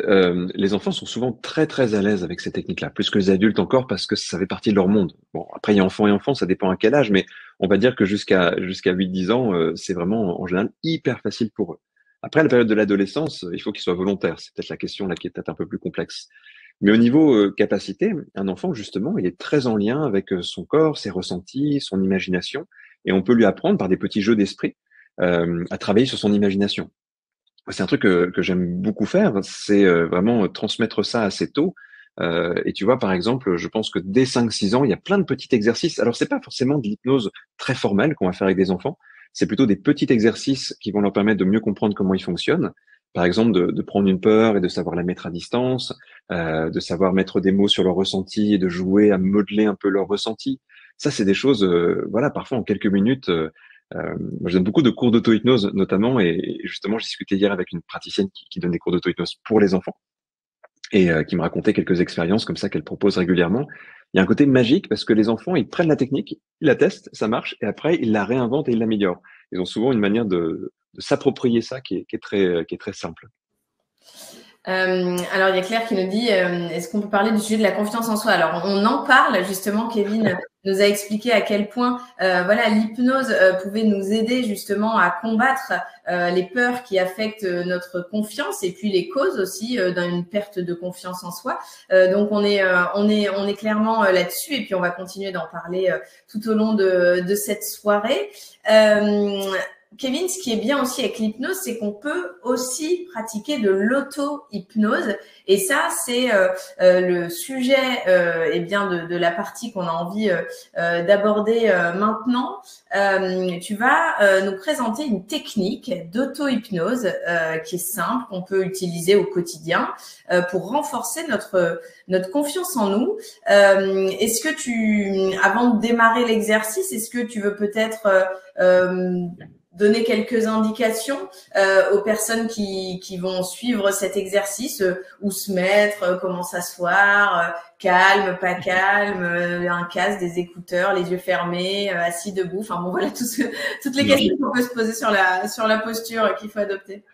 les enfants sont souvent très, très à l'aise avec ces techniques-là, plus que les adultes encore parce que ça fait partie de leur monde. Bon, après il y a enfants et enfants, ça dépend à quel âge, mais on va dire que jusqu'à 8-10 ans, c'est vraiment en général hyper facile pour eux. Après la période de l'adolescence, il faut qu'ils soient volontaires. C'est peut-être la question là qui est peut-être un peu plus complexe. Mais au niveau, capacité, un enfant justement, il est très en lien avec, son corps, ses ressentis, son imagination et on peut lui apprendre par des petits jeux d'esprit, à travailler sur son imagination. C'est un truc que j'aime beaucoup faire, c'est vraiment transmettre ça assez tôt. Et tu vois, par exemple, je pense que dès 5-6 ans, il y a plein de petits exercices. Alors, c'est pas forcément de l'hypnose très formelle qu'on va faire avec des enfants. C'est plutôt des petits exercices qui vont leur permettre de mieux comprendre comment ils fonctionnent. Par exemple, de prendre une peur et de savoir la mettre à distance, de savoir mettre des mots sur leur ressenti et de jouer à modeler un peu leur ressenti. Ça, c'est des choses, voilà, parfois en quelques minutes, moi, je donne beaucoup de cours d'auto-hypnose, notamment, et justement, j'ai discuté hier avec une praticienne qui donne des cours d'auto-hypnose pour les enfants et qui me racontait quelques expériences comme ça qu'elle propose régulièrement. Il y a un côté magique parce que les enfants, ils prennent la technique, ils la testent, ça marche, et après, ils la réinventent et ils l'améliorent. Ils ont souvent une manière de s'approprier ça qui est très simple. Alors, il y a Claire qui nous dit, est-ce qu'on peut parler du sujet de la confiance en soi? Alors, on en parle, justement, Kevin nous a expliqué à quel point voilà, l'hypnose pouvait nous aider justement à combattre les peurs qui affectent notre confiance et puis les causes aussi d'une perte de confiance en soi. Donc, on est clairement là-dessus et puis on va continuer d'en parler tout au long de cette soirée. Kevin, ce qui est bien aussi avec l'hypnose, c'est qu'on peut aussi pratiquer de l'auto-hypnose. Et ça, c'est le sujet eh bien de la partie qu'on a envie d'aborder maintenant. Tu vas nous présenter une technique d'auto-hypnose qui est simple, qu'on peut utiliser au quotidien pour renforcer notre confiance en nous. Est-ce que avant de démarrer l'exercice, est-ce que tu veux peut-être donner quelques indications aux personnes qui vont suivre cet exercice, où se mettre, comment s'asseoir, calme, pas calme, un casque, des écouteurs, les yeux fermés, assis, debout. Enfin bon, voilà toutes les questions qu'on peut se poser sur la posture qu'il faut adopter.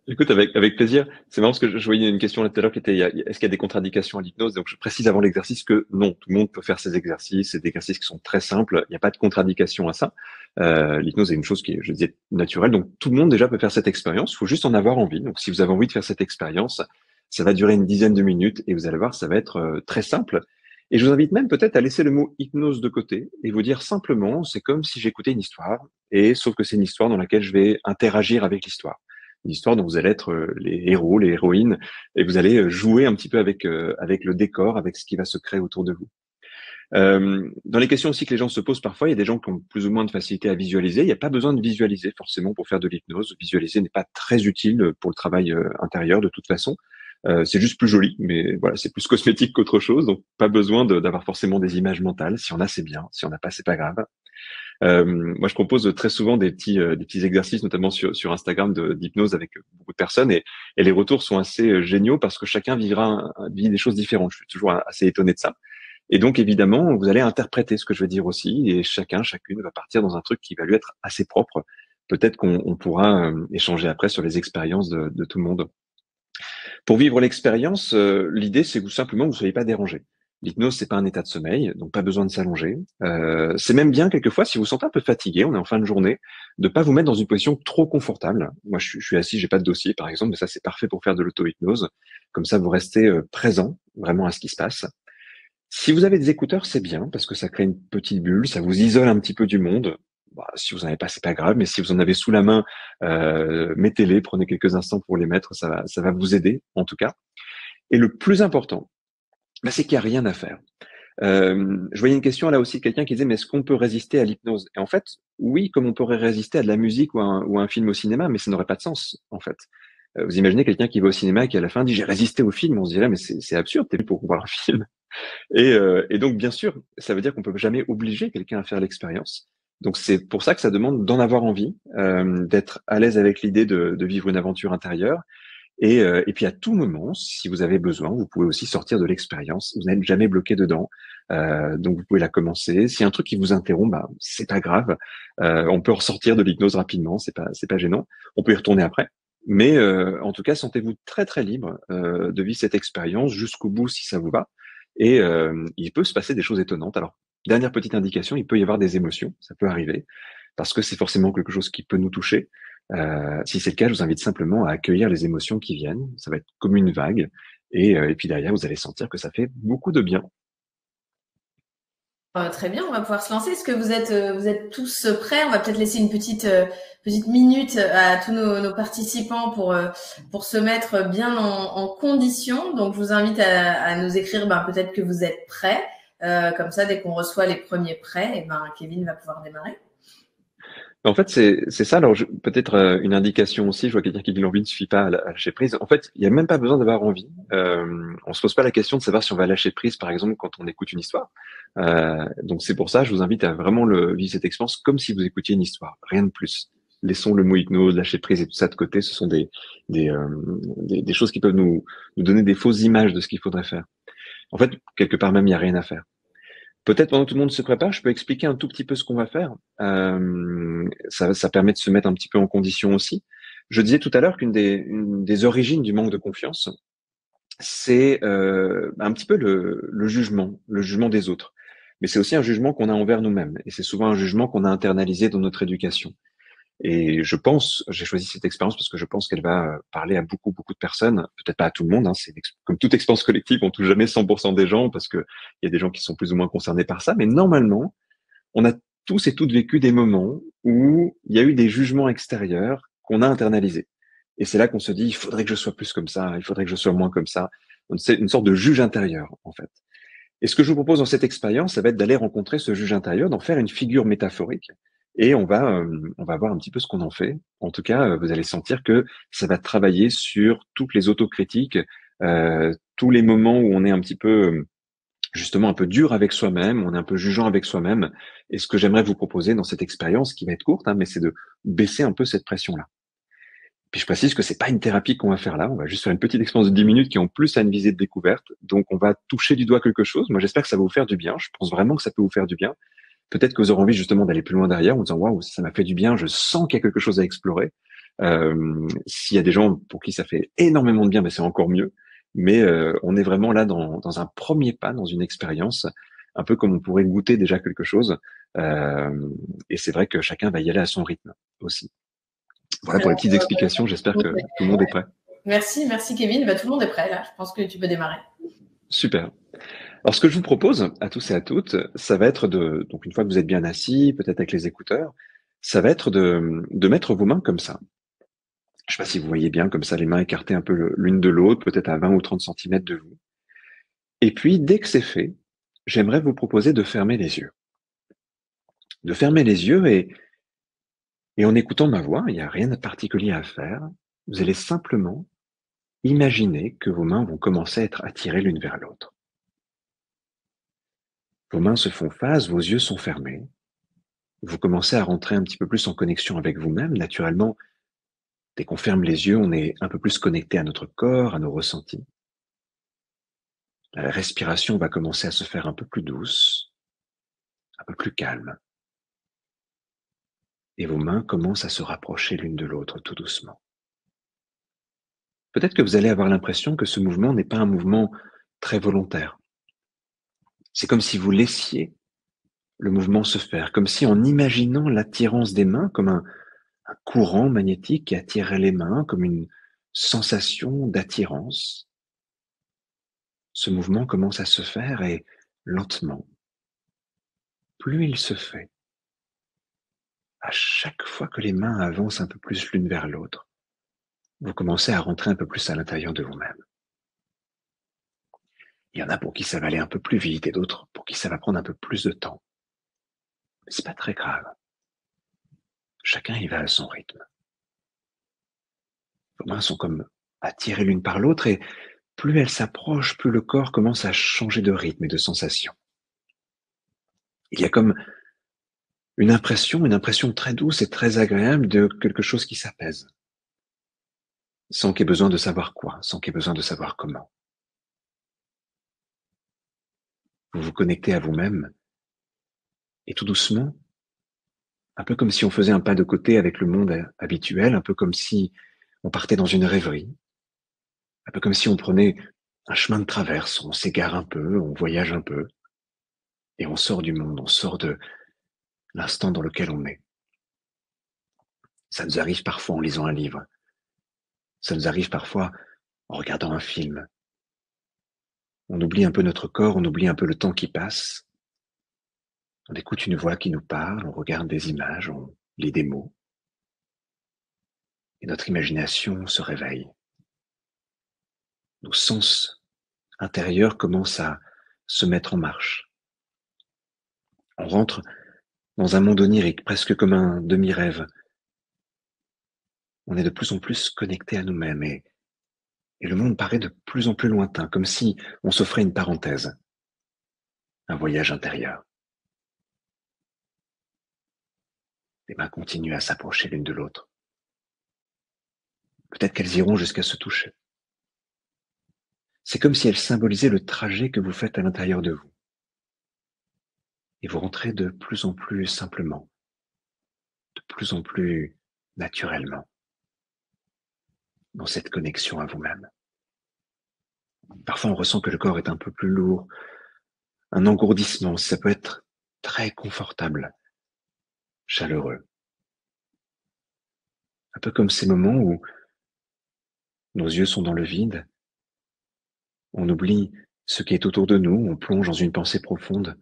Écoute, avec plaisir. C'est marrant parce que je voyais une question là tout à l'heure qui était, est-ce qu'il y a des contraddications à l'hypnose? Donc, je précise avant l'exercice que non, tout le monde peut faire ces exercices. C'est des exercices qui sont très simples. Il n'y a pas de contre-indication à ça. L'hypnose est une chose qui est, je disais, naturelle. Donc, tout le monde déjà peut faire cette expérience. Il faut juste en avoir envie. Donc, si vous avez envie de faire cette expérience, ça va durer une dizaine de minutes et vous allez voir, ça va être très simple. Et je vous invite même peut-être à laisser le mot hypnose de côté et vous dire simplement, c'est comme si j'écoutais une histoire et sauf que c'est une histoire dans laquelle je vais interagir avec l'histoire. Une histoire dont vous allez être les héros, les héroïnes, et vous allez jouer un petit peu avec le décor, avec ce qui va se créer autour de vous. Dans les questions aussi que les gens se posent parfois, il y a des gens qui ont plus ou moins de facilité à visualiser. Il n'y a pas besoin de visualiser forcément pour faire de l'hypnose. Visualiser n'est pas très utile pour le travail intérieur de toute façon. C'est juste plus joli, mais voilà, c'est plus cosmétique qu'autre chose. Donc pas besoin d'avoir forcément des images mentales. Si on a, c'est bien. Si on n'a pas, c'est pas grave. Moi, je propose très souvent des petits exercices, notamment sur Instagram d'hypnose avec beaucoup de personnes, et les retours sont assez géniaux parce que chacun vit des choses différentes. Je suis toujours assez étonné de ça. Et donc, évidemment, vous allez interpréter ce que je veux dire aussi, et chacune va partir dans un truc qui va lui être assez propre. Peut-être qu'on pourra échanger après sur les expériences de tout le monde. Pour vivre l'expérience, l'idée, c'est que simplement, vous ne soyez pas dérangé. L'hypnose, c'est pas un état de sommeil, donc pas besoin de s'allonger. C'est même bien quelquefois, si vous vous sentez un peu fatigué, on est en fin de journée, de pas vous mettre dans une position trop confortable. Moi, je suis assis, j'ai pas de dossier, par exemple, mais ça, c'est parfait pour faire de l'auto-hypnose. Comme ça, vous restez présent vraiment à ce qui se passe. Si vous avez des écouteurs, c'est bien parce que ça crée une petite bulle, ça vous isole un petit peu du monde. Bah, si vous n'en avez pas, c'est pas grave, mais si vous en avez sous la main, mettez-les, prenez quelques instants pour les mettre, ça va vous aider en tout cas. Et le plus important, bah, c'est qu'il n'y a rien à faire. Je voyais une question là aussi, quelqu'un qui disait mais est-ce qu'on peut résister à l'hypnose? Et en fait, oui, comme on pourrait résister à de la musique ou à un film au cinéma, mais ça n'aurait pas de sens en fait. Vous imaginez quelqu'un qui va au cinéma et qui à la fin dit j'ai résisté au film, on se dirait mais c'est absurde, t'es venu pour voir un film. Et donc, bien sûr, ça veut dire qu'on peut jamais obliger quelqu'un à faire l'expérience. Donc, c'est pour ça que ça demande d'en avoir envie, d'être à l'aise avec l'idée de vivre une aventure intérieure. Et puis, à tout moment, si vous avez besoin, vous pouvez aussi sortir de l'expérience. Vous n'êtes jamais bloqué dedans. Donc, vous pouvez la commencer. S'il y a un truc qui vous interrompt, bah, c'est pas grave. On peut ressortir de l'hypnose rapidement. C'est pas gênant. On peut y retourner après. Mais en tout cas, sentez-vous très très libre de vivre cette expérience jusqu'au bout si ça vous va. Et il peut se passer des choses étonnantes. Alors, dernière petite indication, il peut y avoir des émotions, ça peut arriver, parce que c'est forcément quelque chose qui peut nous toucher. Si c'est le cas, je vous invite simplement à accueillir les émotions qui viennent. Ça va être comme une vague. Et puis derrière, vous allez sentir que ça fait beaucoup de bien. Très bien, on va pouvoir se lancer. Est-ce que vous êtes tous prêts? On va peut-être laisser une petite minute à tous nos participants pour se mettre bien en condition. Donc, je vous invite à nous écrire, peut-être que vous êtes prêts. Comme ça, dès qu'on reçoit les premiers prêts, et Kevin va pouvoir démarrer. En fait, c'est ça. Alors, peut-être une indication aussi. Je vois quelqu'un qui dit l'envie ne suffit pas à lâcher prise. En fait, il n'y a même pas besoin d'avoir envie. On se pose pas la question de savoir si on va lâcher prise, par exemple, quand on écoute une histoire. Donc, c'est pour ça, je vous invite à vraiment vivre cette expérience comme si vous écoutiez une histoire, rien de plus. Laissons le mot hypnose, lâcher prise et tout ça de côté. Ce sont des choses qui peuvent nous donner des fausses images de ce qu'il faudrait faire. En fait, quelque part même, il n'y a rien à faire. Peut-être pendant que tout le monde se prépare, je peux expliquer un tout petit peu ce qu'on va faire. Ça permet de se mettre un petit peu en condition aussi. Je disais tout à l'heure une des origines du manque de confiance, c'est un petit peu le jugement des autres. Mais c'est aussi un jugement qu'on a envers nous-mêmes. Et c'est souvent un jugement qu'on a internalisé dans notre éducation. Et je pense, j'ai choisi cette expérience parce que je pense qu'elle va parler à beaucoup, beaucoup de personnes, peut-être pas à tout le monde, hein, comme toute expérience collective, on touche jamais 100% des gens parce que il y a des gens qui sont plus ou moins concernés par ça, mais normalement, on a tous et toutes vécu des moments où il y a eu des jugements extérieurs qu'on a internalisés. Et c'est là qu'on se dit, il faudrait que je sois plus comme ça, il faudrait que je sois moins comme ça. Donc, c'est une sorte de juge intérieur, en fait. Et ce que je vous propose dans cette expérience, ça va être d'aller rencontrer ce juge intérieur, d'en faire une figure métaphorique, et on va voir un petit peu ce qu'on en fait. En tout cas, vous allez sentir que ça va travailler sur toutes les autocritiques, tous les moments où on est un petit peu, justement, un peu dur avec soi-même, on est un peu jugeant avec soi-même. Et ce que j'aimerais vous proposer dans cette expérience, qui va être courte, hein, mais c'est de baisser un peu cette pression-là. Puis je précise que c'est pas une thérapie qu'on va faire là, on va juste faire une petite expérience de 10 minutes qui en plus a une visée de découverte. Donc on va toucher du doigt quelque chose. Moi j'espère que ça va vous faire du bien. Je pense vraiment que ça peut vous faire du bien. Peut-être que vous aurez envie justement d'aller plus loin derrière en vous disant waouh, ça m'a fait du bien, je sens qu'il y a quelque chose à explorer. S'il y a des gens pour qui ça fait énormément de bien, ben c'est encore mieux. Mais on est vraiment là dans un premier pas, dans une expérience, un peu comme on pourrait goûter déjà quelque chose. Et c'est vrai que chacun va y aller à son rythme aussi. Voilà pour les petites explications. J'espère que tout le monde est prêt. Merci Kevin. Tout le monde est prêt là. Je pense que tu peux démarrer. Super. Alors, ce que je vous propose à tous et à toutes, ça va être donc une fois que vous êtes bien assis, peut-être avec les écouteurs, ça va être de mettre vos mains comme ça. Je sais pas si vous voyez bien, comme ça, les mains écartées un peu l'une de l'autre, peut-être à 20 ou 30 centimètres de vous. Et puis, dès que c'est fait, j'aimerais vous proposer de fermer les yeux. De fermer les yeux et en écoutant ma voix, il n'y a rien de particulier à faire. Vous allez simplement imaginer que vos mains vont commencer à être attirées l'une vers l'autre. Vos mains se font face, vos yeux sont fermés. Vous commencez à rentrer un petit peu plus en connexion avec vous-même. Naturellement, dès qu'on ferme les yeux, on est un peu plus connecté à notre corps, à nos ressentis. La respiration va commencer à se faire un peu plus douce, un peu plus calme. Et vos mains commencent à se rapprocher l'une de l'autre tout doucement. Peut-être que vous allez avoir l'impression que ce mouvement n'est pas un mouvement très volontaire. C'est comme si vous laissiez le mouvement se faire, comme si en imaginant l'attirance des mains comme un courant magnétique qui attirait les mains, comme une sensation d'attirance. Ce mouvement commence à se faire et lentement, plus il se fait, à chaque fois que les mains avancent un peu plus l'une vers l'autre, vous commencez à rentrer un peu plus à l'intérieur de vous-même. Il y en a pour qui ça va aller un peu plus vite et d'autres pour qui ça va prendre un peu plus de temps. Mais c'est pas très grave. Chacun y va à son rythme. Vos mains sont comme attirées l'une par l'autre et plus elle s'approche, plus le corps commence à changer de rythme et de sensation. Il y a comme une impression très douce et très agréable de quelque chose qui s'apaise, sans qu'il y ait besoin de savoir quoi, sans qu'il y ait besoin de savoir comment. Vous vous connectez à vous-même et tout doucement, un peu comme si on faisait un pas de côté avec le monde habituel, un peu comme si on partait dans une rêverie, un peu comme si on prenait un chemin de traverse, on s'égare un peu, on voyage un peu, et on sort du monde, on sort de l'instant dans lequel on est. Ça nous arrive parfois en lisant un livre, ça nous arrive parfois en regardant un film. On oublie un peu notre corps, on oublie un peu le temps qui passe, on écoute une voix qui nous parle, on regarde des images, on lit des mots, et notre imagination se réveille. Nos sens intérieurs commencent à se mettre en marche. On rentre dans un monde onirique, presque comme un demi-rêve. On est de plus en plus connecté à nous-mêmes et le monde paraît de plus en plus lointain, comme si on s'offrait une parenthèse, un voyage intérieur. Les mains continuent à s'approcher l'une de l'autre. Peut-être qu'elles iront jusqu'à se toucher. C'est comme si elles symbolisaient le trajet que vous faites à l'intérieur de vous. Et vous rentrez de plus en plus simplement, de plus en plus naturellement dans cette connexion à vous-même. Parfois, on ressent que le corps est un peu plus lourd, un engourdissement, ça peut être très confortable, chaleureux. Un peu comme ces moments où nos yeux sont dans le vide, on oublie ce qui est autour de nous, on plonge dans une pensée profonde,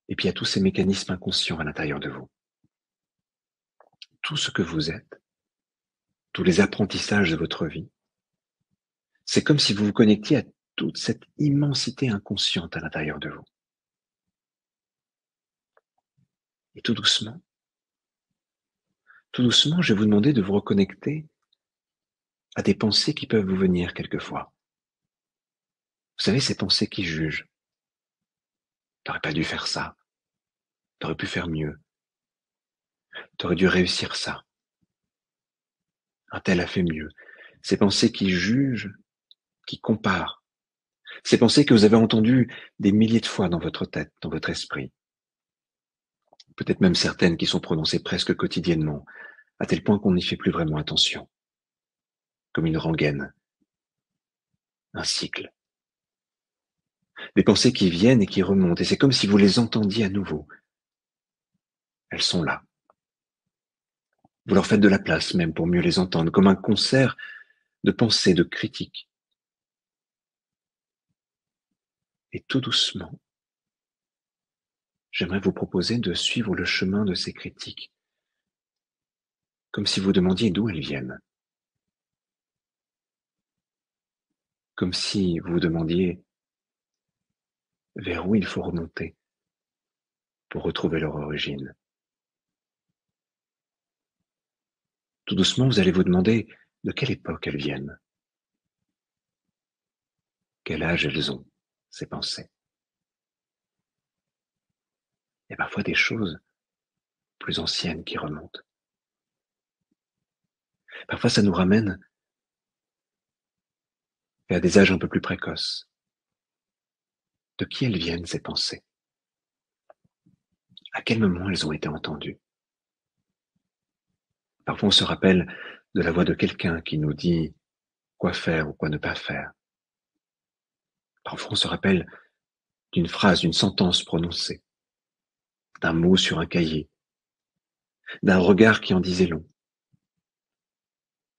et puis il y a tous ces mécanismes inconscients à l'intérieur de vous. Tout ce que vous êtes, tous les apprentissages de votre vie, c'est comme si vous vous connectiez à toute cette immensité inconsciente à l'intérieur de vous. Et tout doucement, je vais vous demander de vous reconnecter à des pensées qui peuvent vous venir quelquefois. Vous savez, ces pensées qui jugent. T'aurais pas dû faire ça. T'aurais pu faire mieux. T'aurais dû réussir ça. Un tel a fait mieux. Ces pensées qui jugent, qui comparent. Ces pensées que vous avez entendues des milliers de fois dans votre tête, dans votre esprit. Peut-être même certaines qui sont prononcées presque quotidiennement, à tel point qu'on n'y fait plus vraiment attention. Comme une rengaine. Un cycle. Des pensées qui viennent et qui remontent, et c'est comme si vous les entendiez à nouveau. Elles sont là. Vous leur faites de la place même pour mieux les entendre, comme un concert de pensées, de critiques. Et tout doucement, j'aimerais vous proposer de suivre le chemin de ces critiques, comme si vous demandiez d'où elles viennent, comme si vous vous demandiez vers où il faut remonter pour retrouver leur origine. Tout doucement, vous allez vous demander de quelle époque elles viennent, quel âge elles ont, ces pensées. Il y a parfois des choses plus anciennes qui remontent. Parfois, ça nous ramène vers des âges un peu plus précoces. De qui elles viennent, ces pensées? À quel moment elles ont été entendues? Parfois, on se rappelle de la voix de quelqu'un qui nous dit quoi faire ou quoi ne pas faire. Parfois, on se rappelle d'une phrase, d'une sentence prononcée, d'un mot sur un cahier, d'un regard qui en disait long.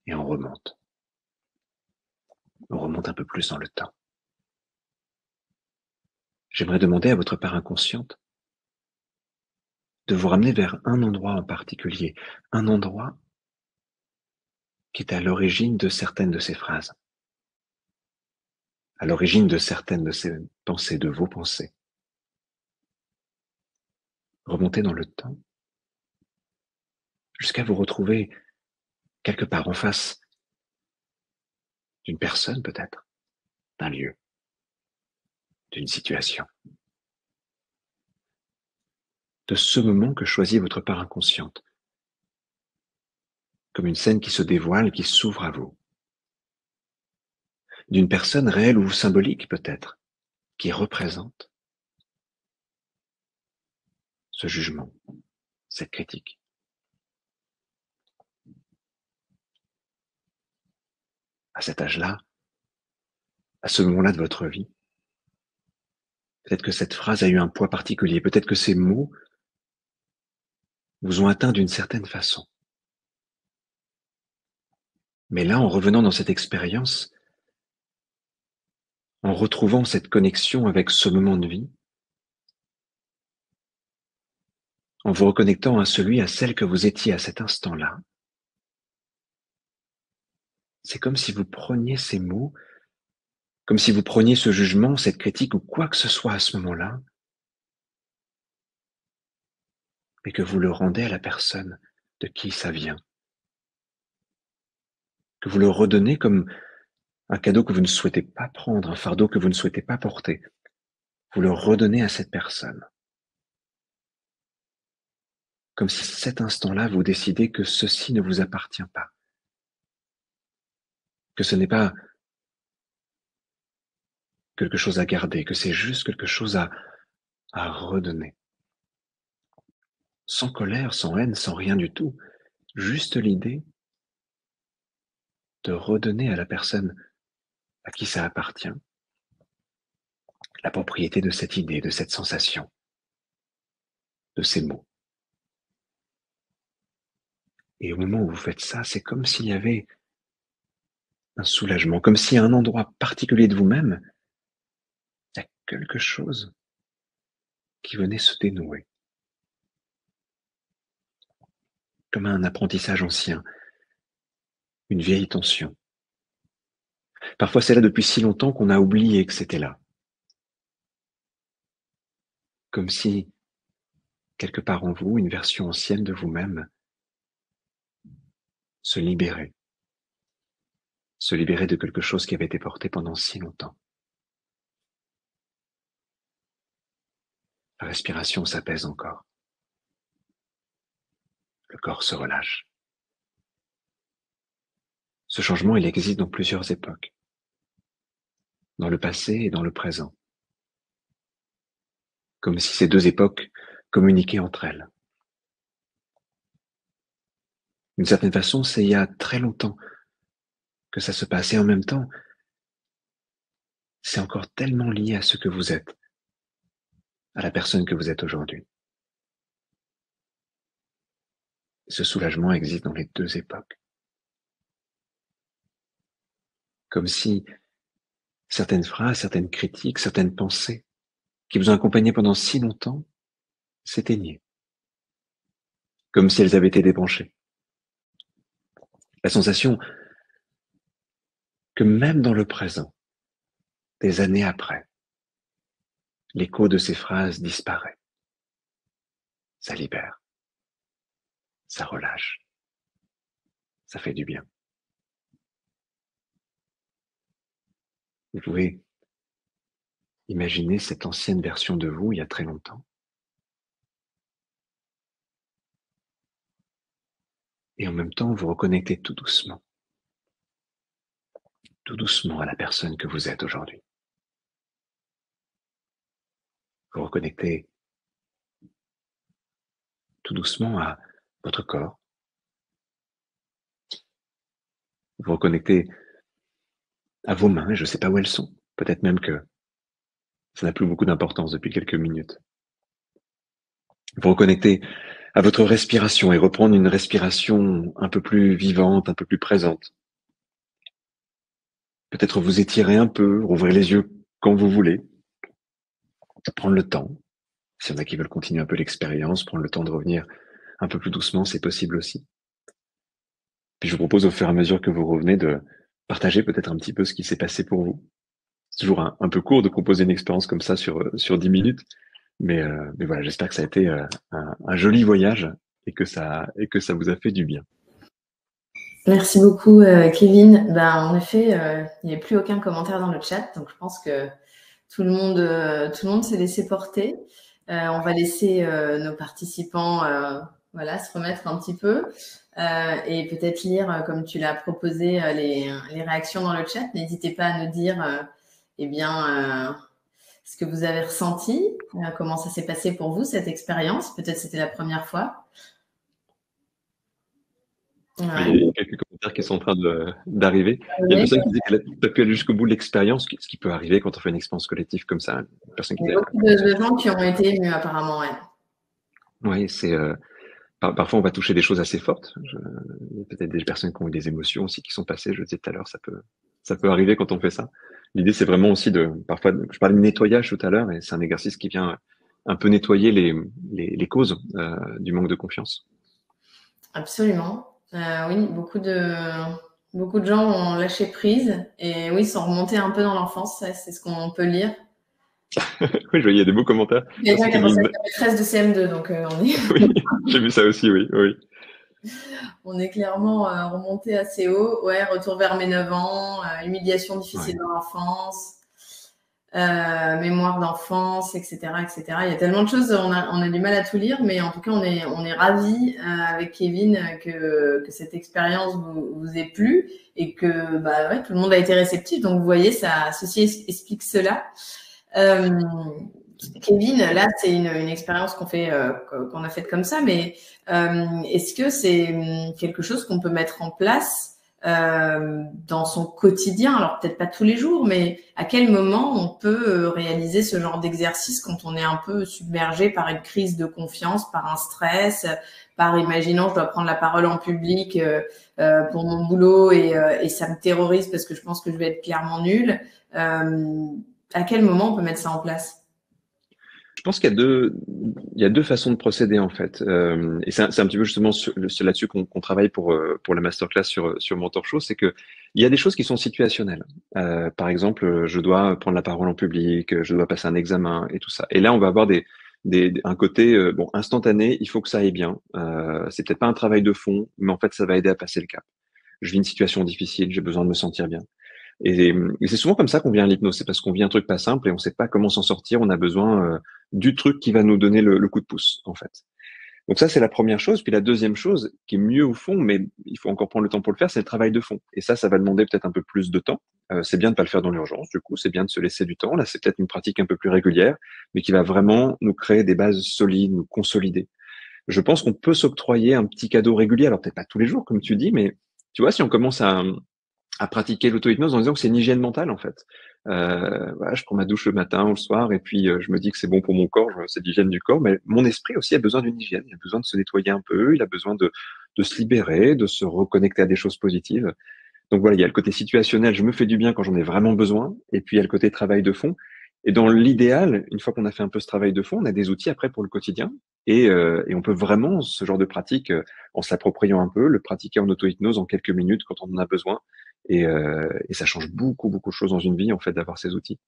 Et on remonte. On remonte un peu plus dans le temps. J'aimerais demander à votre part inconsciente de vous ramener vers un endroit en particulier, un endroit qui est à l'origine de certaines de ces phrases, à l'origine de certaines de ces pensées, de vos pensées. Remontez dans le temps jusqu'à vous retrouver quelque part en face d'une personne peut-être, d'un lieu, d'une situation, de ce moment que choisit votre part inconsciente, comme une scène qui se dévoile, qui s'ouvre à vous, d'une personne réelle ou symbolique peut-être, qui représente ce jugement, cette critique. À cet âge-là, à ce moment-là de votre vie, peut-être que cette phrase a eu un poids particulier, peut-être que ces mots vous ont atteint d'une certaine façon. Mais là, en revenant dans cette expérience, en retrouvant cette connexion avec ce moment de vie, en vous reconnectant à celle que vous étiez à cet instant-là, c'est comme si vous preniez ces mots, comme si vous preniez ce jugement, cette critique ou quoi que ce soit à ce moment-là, et que vous le rendez à la personne de qui ça vient. Que vous le redonnez comme un cadeau que vous ne souhaitez pas prendre, un fardeau que vous ne souhaitez pas porter. Vous le redonnez à cette personne. Comme si à cet instant-là, vous décidez que ceci ne vous appartient pas. Que ce n'est pas quelque chose à garder, que c'est juste quelque chose à redonner. Sans colère, sans haine, sans rien du tout. Juste l'idée de redonner à la personne à qui ça appartient la propriété de cette idée, de cette sensation, de ces mots. Et au moment où vous faites ça, c'est comme s'il y avait un soulagement, comme si à un endroit particulier de vous-même, il y a quelque chose qui venait se dénouer. Comme un apprentissage ancien, une vieille tension. Parfois c'est là depuis si longtemps qu'on a oublié que c'était là. Comme si, quelque part en vous, une version ancienne de vous-même se libérait de quelque chose qui avait été porté pendant si longtemps. La respiration s'apaise encore. Le corps se relâche. Ce changement, il existe dans plusieurs époques, dans le passé et dans le présent, comme si ces deux époques communiquaient entre elles. D'une certaine façon, c'est il y a très longtemps que ça se passe, et en même temps, c'est encore tellement lié à ce que vous êtes, à la personne que vous êtes aujourd'hui. Ce soulagement existe dans les deux époques. Comme si certaines phrases, certaines critiques, certaines pensées qui vous ont accompagné pendant si longtemps s'éteignaient. Comme si elles avaient été débranchées. La sensation que même dans le présent, des années après, l'écho de ces phrases disparaît. Ça libère. Ça relâche. Ça fait du bien. Vous pouvez imaginer cette ancienne version de vous il y a très longtemps. Et en même temps, vous reconnectez tout doucement à la personne que vous êtes aujourd'hui. Vous reconnectez tout doucement à votre corps. Vous reconnectez à vos mains, je ne sais pas où elles sont. Peut-être même que ça n'a plus beaucoup d'importance depuis quelques minutes. Vous reconnectez à votre respiration et reprendre une respiration un peu plus vivante, un peu plus présente. Peut-être vous étirer un peu, rouvrir les yeux quand vous voulez. Prendre le temps. S'il y en a qui veulent continuer un peu l'expérience, prendre le temps de revenir un peu plus doucement, c'est possible aussi. Puis je vous propose au fur et à mesure que vous revenez de partager peut-être un petit peu ce qui s'est passé pour vous. C'est toujours un peu court de proposer une expérience comme ça sur 10 minutes. Mais voilà, j'espère que ça a été un joli voyage et que ça vous a fait du bien. Merci beaucoup, Kevin. Ben, en effet, il n'y a plus aucun commentaire dans le chat, donc je pense que tout le monde s'est laissé porter. On va laisser nos participants voilà, se remettre un petit peu et peut-être lire, comme tu l'as proposé, les réactions dans le chat. N'hésitez pas à nous dire eh bien, ce que vous avez ressenti, comment ça s'est passé pour vous, cette expérience. Peut-être c'était la première fois. Ouais. Il y a quelques commentaires qui sont en train d'arriver. Il y a une personne qui dit qu'elle n'a pu aller jusqu'au bout de l'expérience, ce qui peut arriver quand on fait une expérience collective comme ça. Il y a beaucoup de gens qui ont été émus apparemment, ouais. Oui, parfois on va toucher des choses assez fortes. Il y a peut-être des personnes qui ont eu des émotions aussi qui sont passées. Je le disais tout à l'heure, ça peut arriver quand on fait ça. L'idée, c'est vraiment aussi parfois, je parlais de nettoyage tout à l'heure, et c'est un exercice qui vient un peu nettoyer les causes du manque de confiance. Absolument. Oui, beaucoup de gens ont lâché prise et oui, sont remontés un peu dans l'enfance. C'est ce qu'on peut lire. Oui, je voyais, il y a des beaux commentaires. Il y a quelqu'un qui a pensé à la maîtresse de CM2, donc on est. Oui, j'ai vu ça aussi, oui. On est clairement remonté assez haut. Ouais, retour vers mes 9 ans, humiliation difficile dans l'enfance. Mémoire d'enfance, etc., etc. Il y a tellement de choses, on a du mal à tout lire, mais en tout cas, on est ravis avec Kevin que cette expérience vous ait plu et que bah, ouais, tout le monde a été réceptif. Donc, vous voyez, ceci explique cela. Kevin, là, c'est une expérience qu'on a faite comme ça, mais est-ce que c'est quelque chose qu'on peut mettre en place dans son quotidien, alors peut-être pas tous les jours, mais à quel moment on peut réaliser ce genre d'exercice quand on est un peu submergé par une crise de confiance, par un stress, par imaginons je dois prendre la parole en public pour mon boulot et ça me terrorise parce que je pense que je vais être clairement nulle. À quel moment on peut mettre ça en place ? Je pense qu'il y a deux façons de procéder en fait, et c'est un petit peu justement là-dessus qu'on travaille pour la masterclass sur Mentor Show, c'est que il y a des choses qui sont situationnelles. Par exemple, je dois prendre la parole en public, je dois passer un examen et tout ça. Et là, on va avoir un côté instantané. Il faut que ça aille bien. C'est peut-être pas un travail de fond, mais en fait, ça va aider à passer le cap. Je vis une situation difficile, j'ai besoin de me sentir bien. Et c'est souvent comme ça qu'on vient à l'hypnose, c'est parce qu'on vit un truc pas simple et on sait pas comment s'en sortir, on a besoin du truc qui va nous donner le coup de pouce, en fait. Donc ça, c'est la première chose. Puis la deuxième chose, qui est mieux au fond, mais il faut encore prendre le temps pour le faire, c'est le travail de fond. Et ça va demander peut-être un peu plus de temps. C'est bien de pas le faire dans l'urgence, du coup, c'est bien de se laisser du temps. Là, c'est peut-être une pratique un peu plus régulière, mais qui va vraiment nous créer des bases solides, nous consolider. Je pense qu'on peut s'octroyer un petit cadeau régulier, alors peut-être pas tous les jours, comme tu dis, mais tu vois, si on commence à pratiquer l'auto-hypnose en disant que c'est une hygiène mentale en fait. Voilà, je prends ma douche le matin ou le soir et puis je me dis que c'est bon pour mon corps, c'est l'hygiène du corps, mais mon esprit aussi a besoin d'une hygiène, il a besoin de se nettoyer un peu, il a besoin de se libérer, de se reconnecter à des choses positives. Donc voilà, il y a le côté situationnel, je me fais du bien quand j'en ai vraiment besoin, et puis il y a le côté travail de fond. Et dans l'idéal, une fois qu'on a fait un peu ce travail de fond, on a des outils après pour le quotidien, et on peut vraiment, ce genre de pratique, en se l'appropriant un peu, le pratiquer en auto-hypnose en quelques minutes quand on en a besoin, et ça change beaucoup, beaucoup de choses dans une vie, en fait, d'avoir ces outils.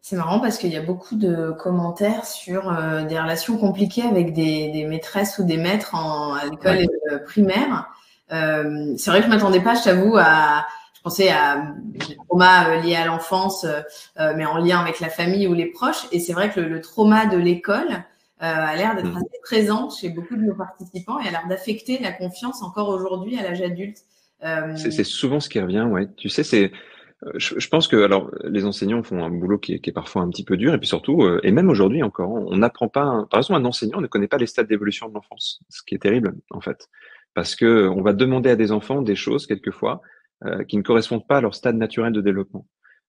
C'est marrant parce qu'il y a beaucoup de commentaires sur des relations compliquées avec des maîtresses ou des maîtres à l'école primaire. C'est vrai que je m'attendais pas, je t'avoue, je pensais à des traumas liés à l'enfance, mais en lien avec la famille ou les proches. Et c'est vrai que le trauma de l'école a l'air d'être assez présent chez beaucoup de nos participants et a l'air d'affecter la confiance encore aujourd'hui à l'âge adulte. C'est souvent ce qui revient, ouais. Tu sais, je pense que alors les enseignants font un boulot qui est parfois un petit peu dur, et puis surtout, et même aujourd'hui encore, on n'apprend pas. Par exemple, un enseignant ne connaît pas les stades d'évolution de l'enfance, ce qui est terrible en fait, parce que on va demander à des enfants des choses quelquefois qui ne correspondent pas à leur stade naturel de développement.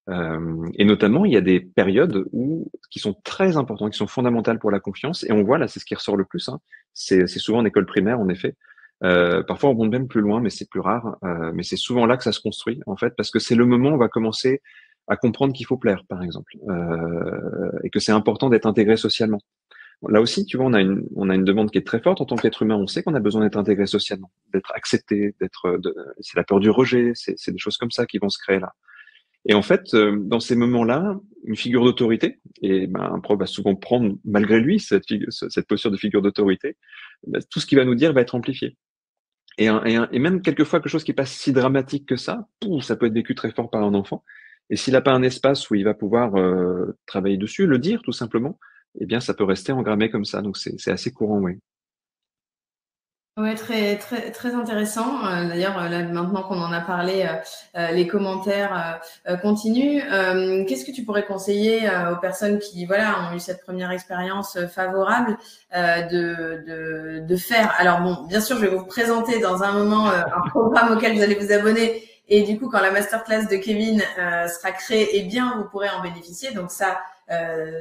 Et notamment, il y a des périodes qui sont très importantes, qui sont fondamentales pour la confiance, et on voit là, c'est ce qui ressort le plus. Hein. C'est souvent en école primaire, en effet. Parfois, on monte même plus loin, mais c'est plus rare. Mais c'est souvent là que ça se construit, en fait, parce que c'est le moment où on va commencer à comprendre qu'il faut plaire, par exemple, et que c'est important d'être intégré socialement. Là aussi, tu vois, on a une demande qui est très forte en tant qu'être humain. On sait qu'on a besoin d'être intégré socialement, d'être accepté, c'est la peur du rejet, c'est des choses comme ça qui vont se créer là. Et en fait, dans ces moments-là, une figure d'autorité, et un prof va souvent prendre malgré lui cette posture de figure d'autorité, tout ce qu'il va nous dire va être amplifié. Et même quelquefois quelque chose qui est pas si dramatique que ça, pouf, ça peut être vécu très fort par un enfant. Et s'il n'a pas un espace où il va pouvoir travailler dessus, le dire tout simplement, eh bien ça peut rester engrammé comme ça. Donc c'est assez courant, oui. Ouais, très, très, très intéressant. D'ailleurs, là, maintenant qu'on en a parlé, les commentaires continuent. Qu'est-ce que tu pourrais conseiller aux personnes qui, voilà, ont eu cette première expérience favorable de faire? Alors bon, bien sûr, je vais vous présenter dans un moment un programme auquel vous allez vous abonner. Et du coup, quand la masterclass de Kevin sera créée, eh bien, vous pourrez en bénéficier. Donc ça,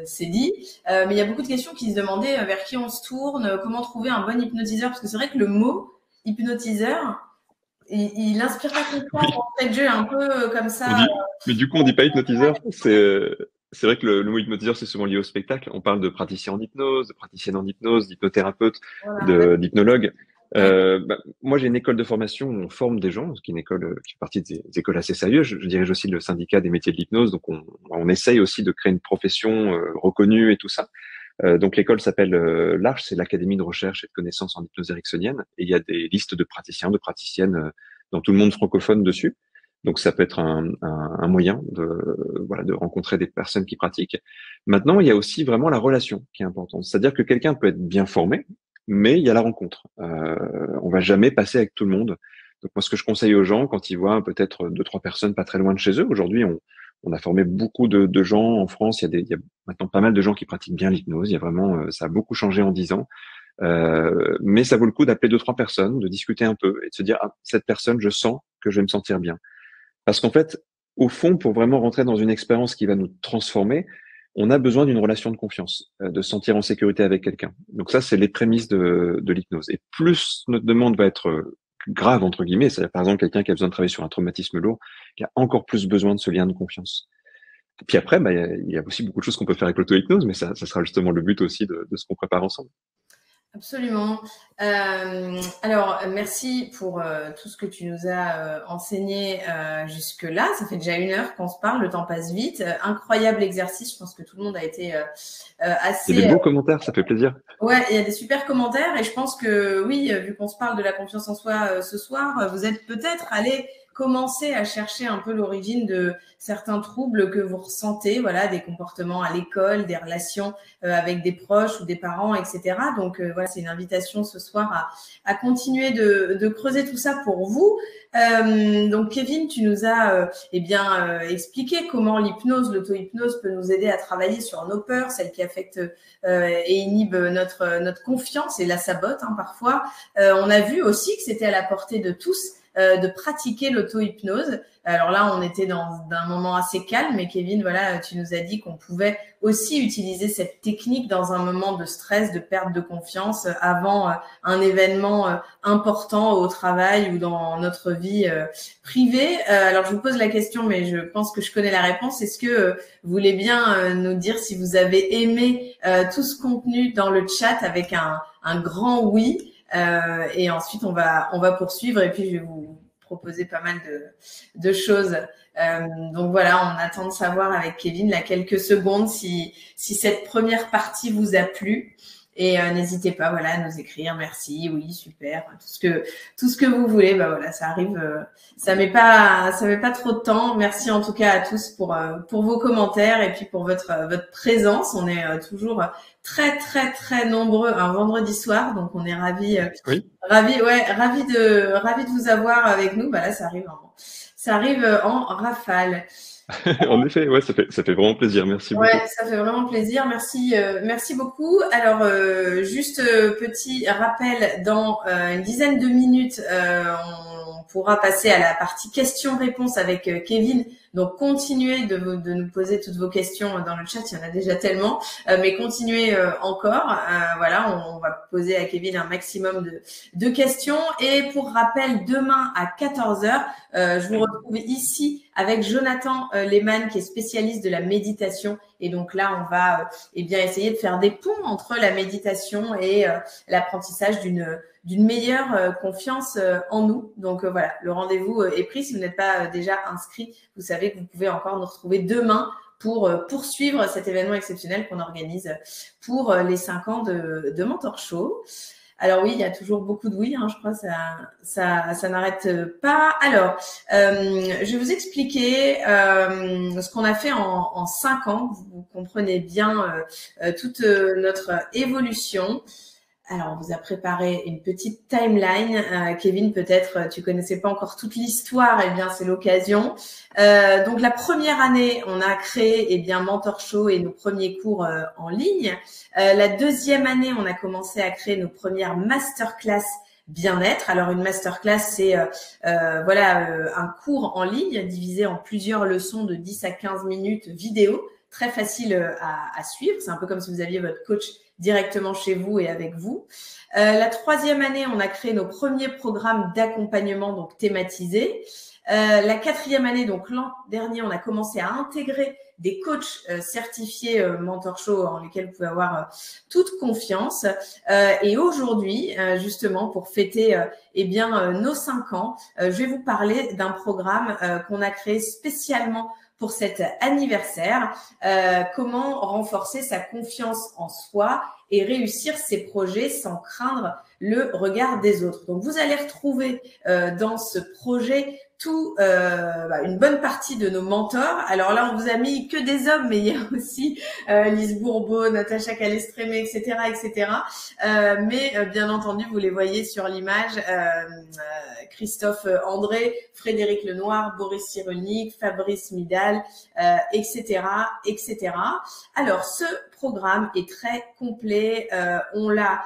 c'est dit. Mais il y a beaucoup de questions qui se demandaient vers qui on se tourne, comment trouver un bon hypnotiseur, parce que c'est vrai que le mot hypnotiseur, il inspire pas confiance Oui, en fait de jeu, un peu comme on ça. dit, mais du coup on dit pas hypnotiseur. C'est vrai que le mot hypnotiseur c'est souvent lié au spectacle. On parle de praticien en hypnose, de praticienne en hypnose, d'hypnothérapeute, Voilà. d'hypnologue. Ouais. Moi, j'ai une école de formation où on forme des gens, qui est une école qui fait partie des écoles assez sérieuses. Je dirige aussi le syndicat des métiers de l'hypnose, donc on essaye aussi de créer une profession reconnue et tout ça. Donc l'école s'appelle l'Arche, c'est l'Académie de recherche et de connaissances en hypnose ericksonienne, et il y a des listes de praticiens, de praticiennes dans tout le monde francophone dessus. Donc ça peut être un moyen voilà, de rencontrer des personnes qui pratiquent. Maintenant, il y a aussi vraiment la relation qui est importante. C'est-à-dire que quelqu'un peut être bien formé, mais il y a la rencontre. On va jamais passer avec tout le monde. Donc moi, ce que je conseille aux gens, quand ils voient peut-être deux, trois personnes pas très loin de chez eux, aujourd'hui, on a formé beaucoup de gens en France. Il y a maintenant pas mal de gens qui pratiquent bien l'hypnose. Il y a vraiment, ça a beaucoup changé en 10 ans. Mais ça vaut le coup d'appeler deux, trois personnes, de discuter un peu et de se dire, ah, cette personne, je sens que je vais me sentir bien. Parce qu'en fait, au fond, pour vraiment rentrer dans une expérience qui va nous transformer, on a besoin d'une relation de confiance, de se sentir en sécurité avec quelqu'un. Donc ça, c'est les prémices de l'hypnose. Et plus notre demande va être grave, entre guillemets, c'est-à-dire par exemple quelqu'un qui a besoin de travailler sur un traumatisme lourd, qui a encore plus besoin de ce lien de confiance. Et puis après, bah, il y a aussi beaucoup de choses qu'on peut faire avec l'auto-hypnose, mais ça sera justement le but aussi de ce qu'on prépare ensemble. Absolument. Alors, merci pour tout ce que tu nous as enseigné jusque-là. Ça fait déjà 1 heure qu'on se parle, le temps passe vite. Incroyable exercice, je pense que tout le monde a été Il y a des assez... beaux commentaires, ça fait plaisir. Ouais, il y a des super commentaires et je pense que oui, vu qu'on se parle de la confiance en soi ce soir, vous êtes peut-être allé commencer à chercher un peu l'origine de certains troubles que vous ressentez, voilà, des comportements à l'école, des relations avec des proches ou des parents, etc. Donc voilà, c'est une invitation ce soir à continuer de creuser tout ça pour vous. Donc Kevin, tu nous as expliqué comment l'hypnose, l'auto-hypnose peut nous aider à travailler sur nos peurs, celles qui affectent et inhibe notre confiance et la sabote parfois. On a vu aussi que c'était à la portée de tous de pratiquer l'auto-hypnose. Alors là, on était dans un moment assez calme, mais Kevin, voilà, tu nous as dit qu'on pouvait aussi utiliser cette technique dans un moment de stress, de perte de confiance avant un événement important au travail ou dans notre vie privée. Alors, je vous pose la question, mais je pense que je connais la réponse. Est-ce que vous voulez bien nous dire si vous avez aimé tout ce contenu dans le chat avec un grand oui? Et ensuite, on va poursuivre et puis je vais vous proposer pas mal de choses. Donc voilà, on attend de savoir avec Kevin là quelques secondes si cette première partie vous a plu. Et n'hésitez pas, voilà, à nous écrire. Merci, oui, super, tout ce que vous voulez. Bah voilà, ça arrive. Ça met pas trop de temps. Merci en tout cas à tous pour vos commentaires et puis pour votre présence. On est toujours très très très nombreux un vendredi soir, donc on est ravis Oui, ravis de vous avoir avec nous. Bah là, ça arrive en rafale. en effet, ouais, ça fait vraiment plaisir. Merci beaucoup. Ouais, ça fait vraiment plaisir. Merci beaucoup. Alors, juste petit rappel, dans une dizaine de minutes, on pourra passer à la partie questions-réponses avec Kevin. Donc, continuez de nous poser toutes vos questions dans le chat. Il y en a déjà tellement, mais continuez encore. Voilà, on va poser à Kevin un maximum de questions. Et pour rappel, demain à 14 heures, je vous retrouve ici avec Jonathan Lehmann, qui est spécialiste de la méditation. Et donc là, on va essayer de faire des ponts entre la méditation et l'apprentissage d'une meilleure confiance en nous. Donc voilà, le rendez-vous est pris. Si vous n'êtes pas déjà inscrit, vous savez que vous pouvez encore nous retrouver demain pour poursuivre cet événement exceptionnel qu'on organise pour les 5 ans de Mentor Show. Alors oui, il y a toujours beaucoup de oui, hein, je crois, ça n'arrête pas. Alors, je vais vous expliquer ce qu'on a fait en 5 ans. Vous comprenez bien toute notre évolution. Alors, on vous a préparé une petite timeline. Kevin, peut-être tu connaissais pas encore toute l'histoire, eh bien c'est l'occasion. Donc la première année, on a créé Mentor Show et nos premiers cours en ligne. La deuxième année, on a commencé à créer nos premières masterclass bien-être. Alors une masterclass, c'est un cours en ligne divisé en plusieurs leçons de 10 à 15 minutes vidéo, très facile à suivre. C'est un peu comme si vous aviez votre coach directement chez vous et avec vous. La troisième année, on a créé nos premiers programmes d'accompagnement, donc thématisés. La quatrième année, donc l'an dernier, on a commencé à intégrer des coachs certifiés Mentor Show en lesquels vous pouvez avoir toute confiance. Et aujourd'hui, justement, pour fêter nos 5 ans, je vais vous parler d'un programme qu'on a créé spécialement pour cet anniversaire, comment renforcer sa confiance en soi et réussir ses projets sans craindre le regard des autres. Donc, vous allez retrouver dans ce projet une bonne partie de nos mentors. Alors là, on vous a mis que des hommes, mais il y a aussi Lise Bourbeau, Natacha Calestrémé, etc., etc. Mais bien entendu, vous les voyez sur l'image. Christophe André, Frédéric Lenoir, Boris Cyrulnik, Fabrice Midal, etc., etc. Alors, ce programme est très complet. On l'a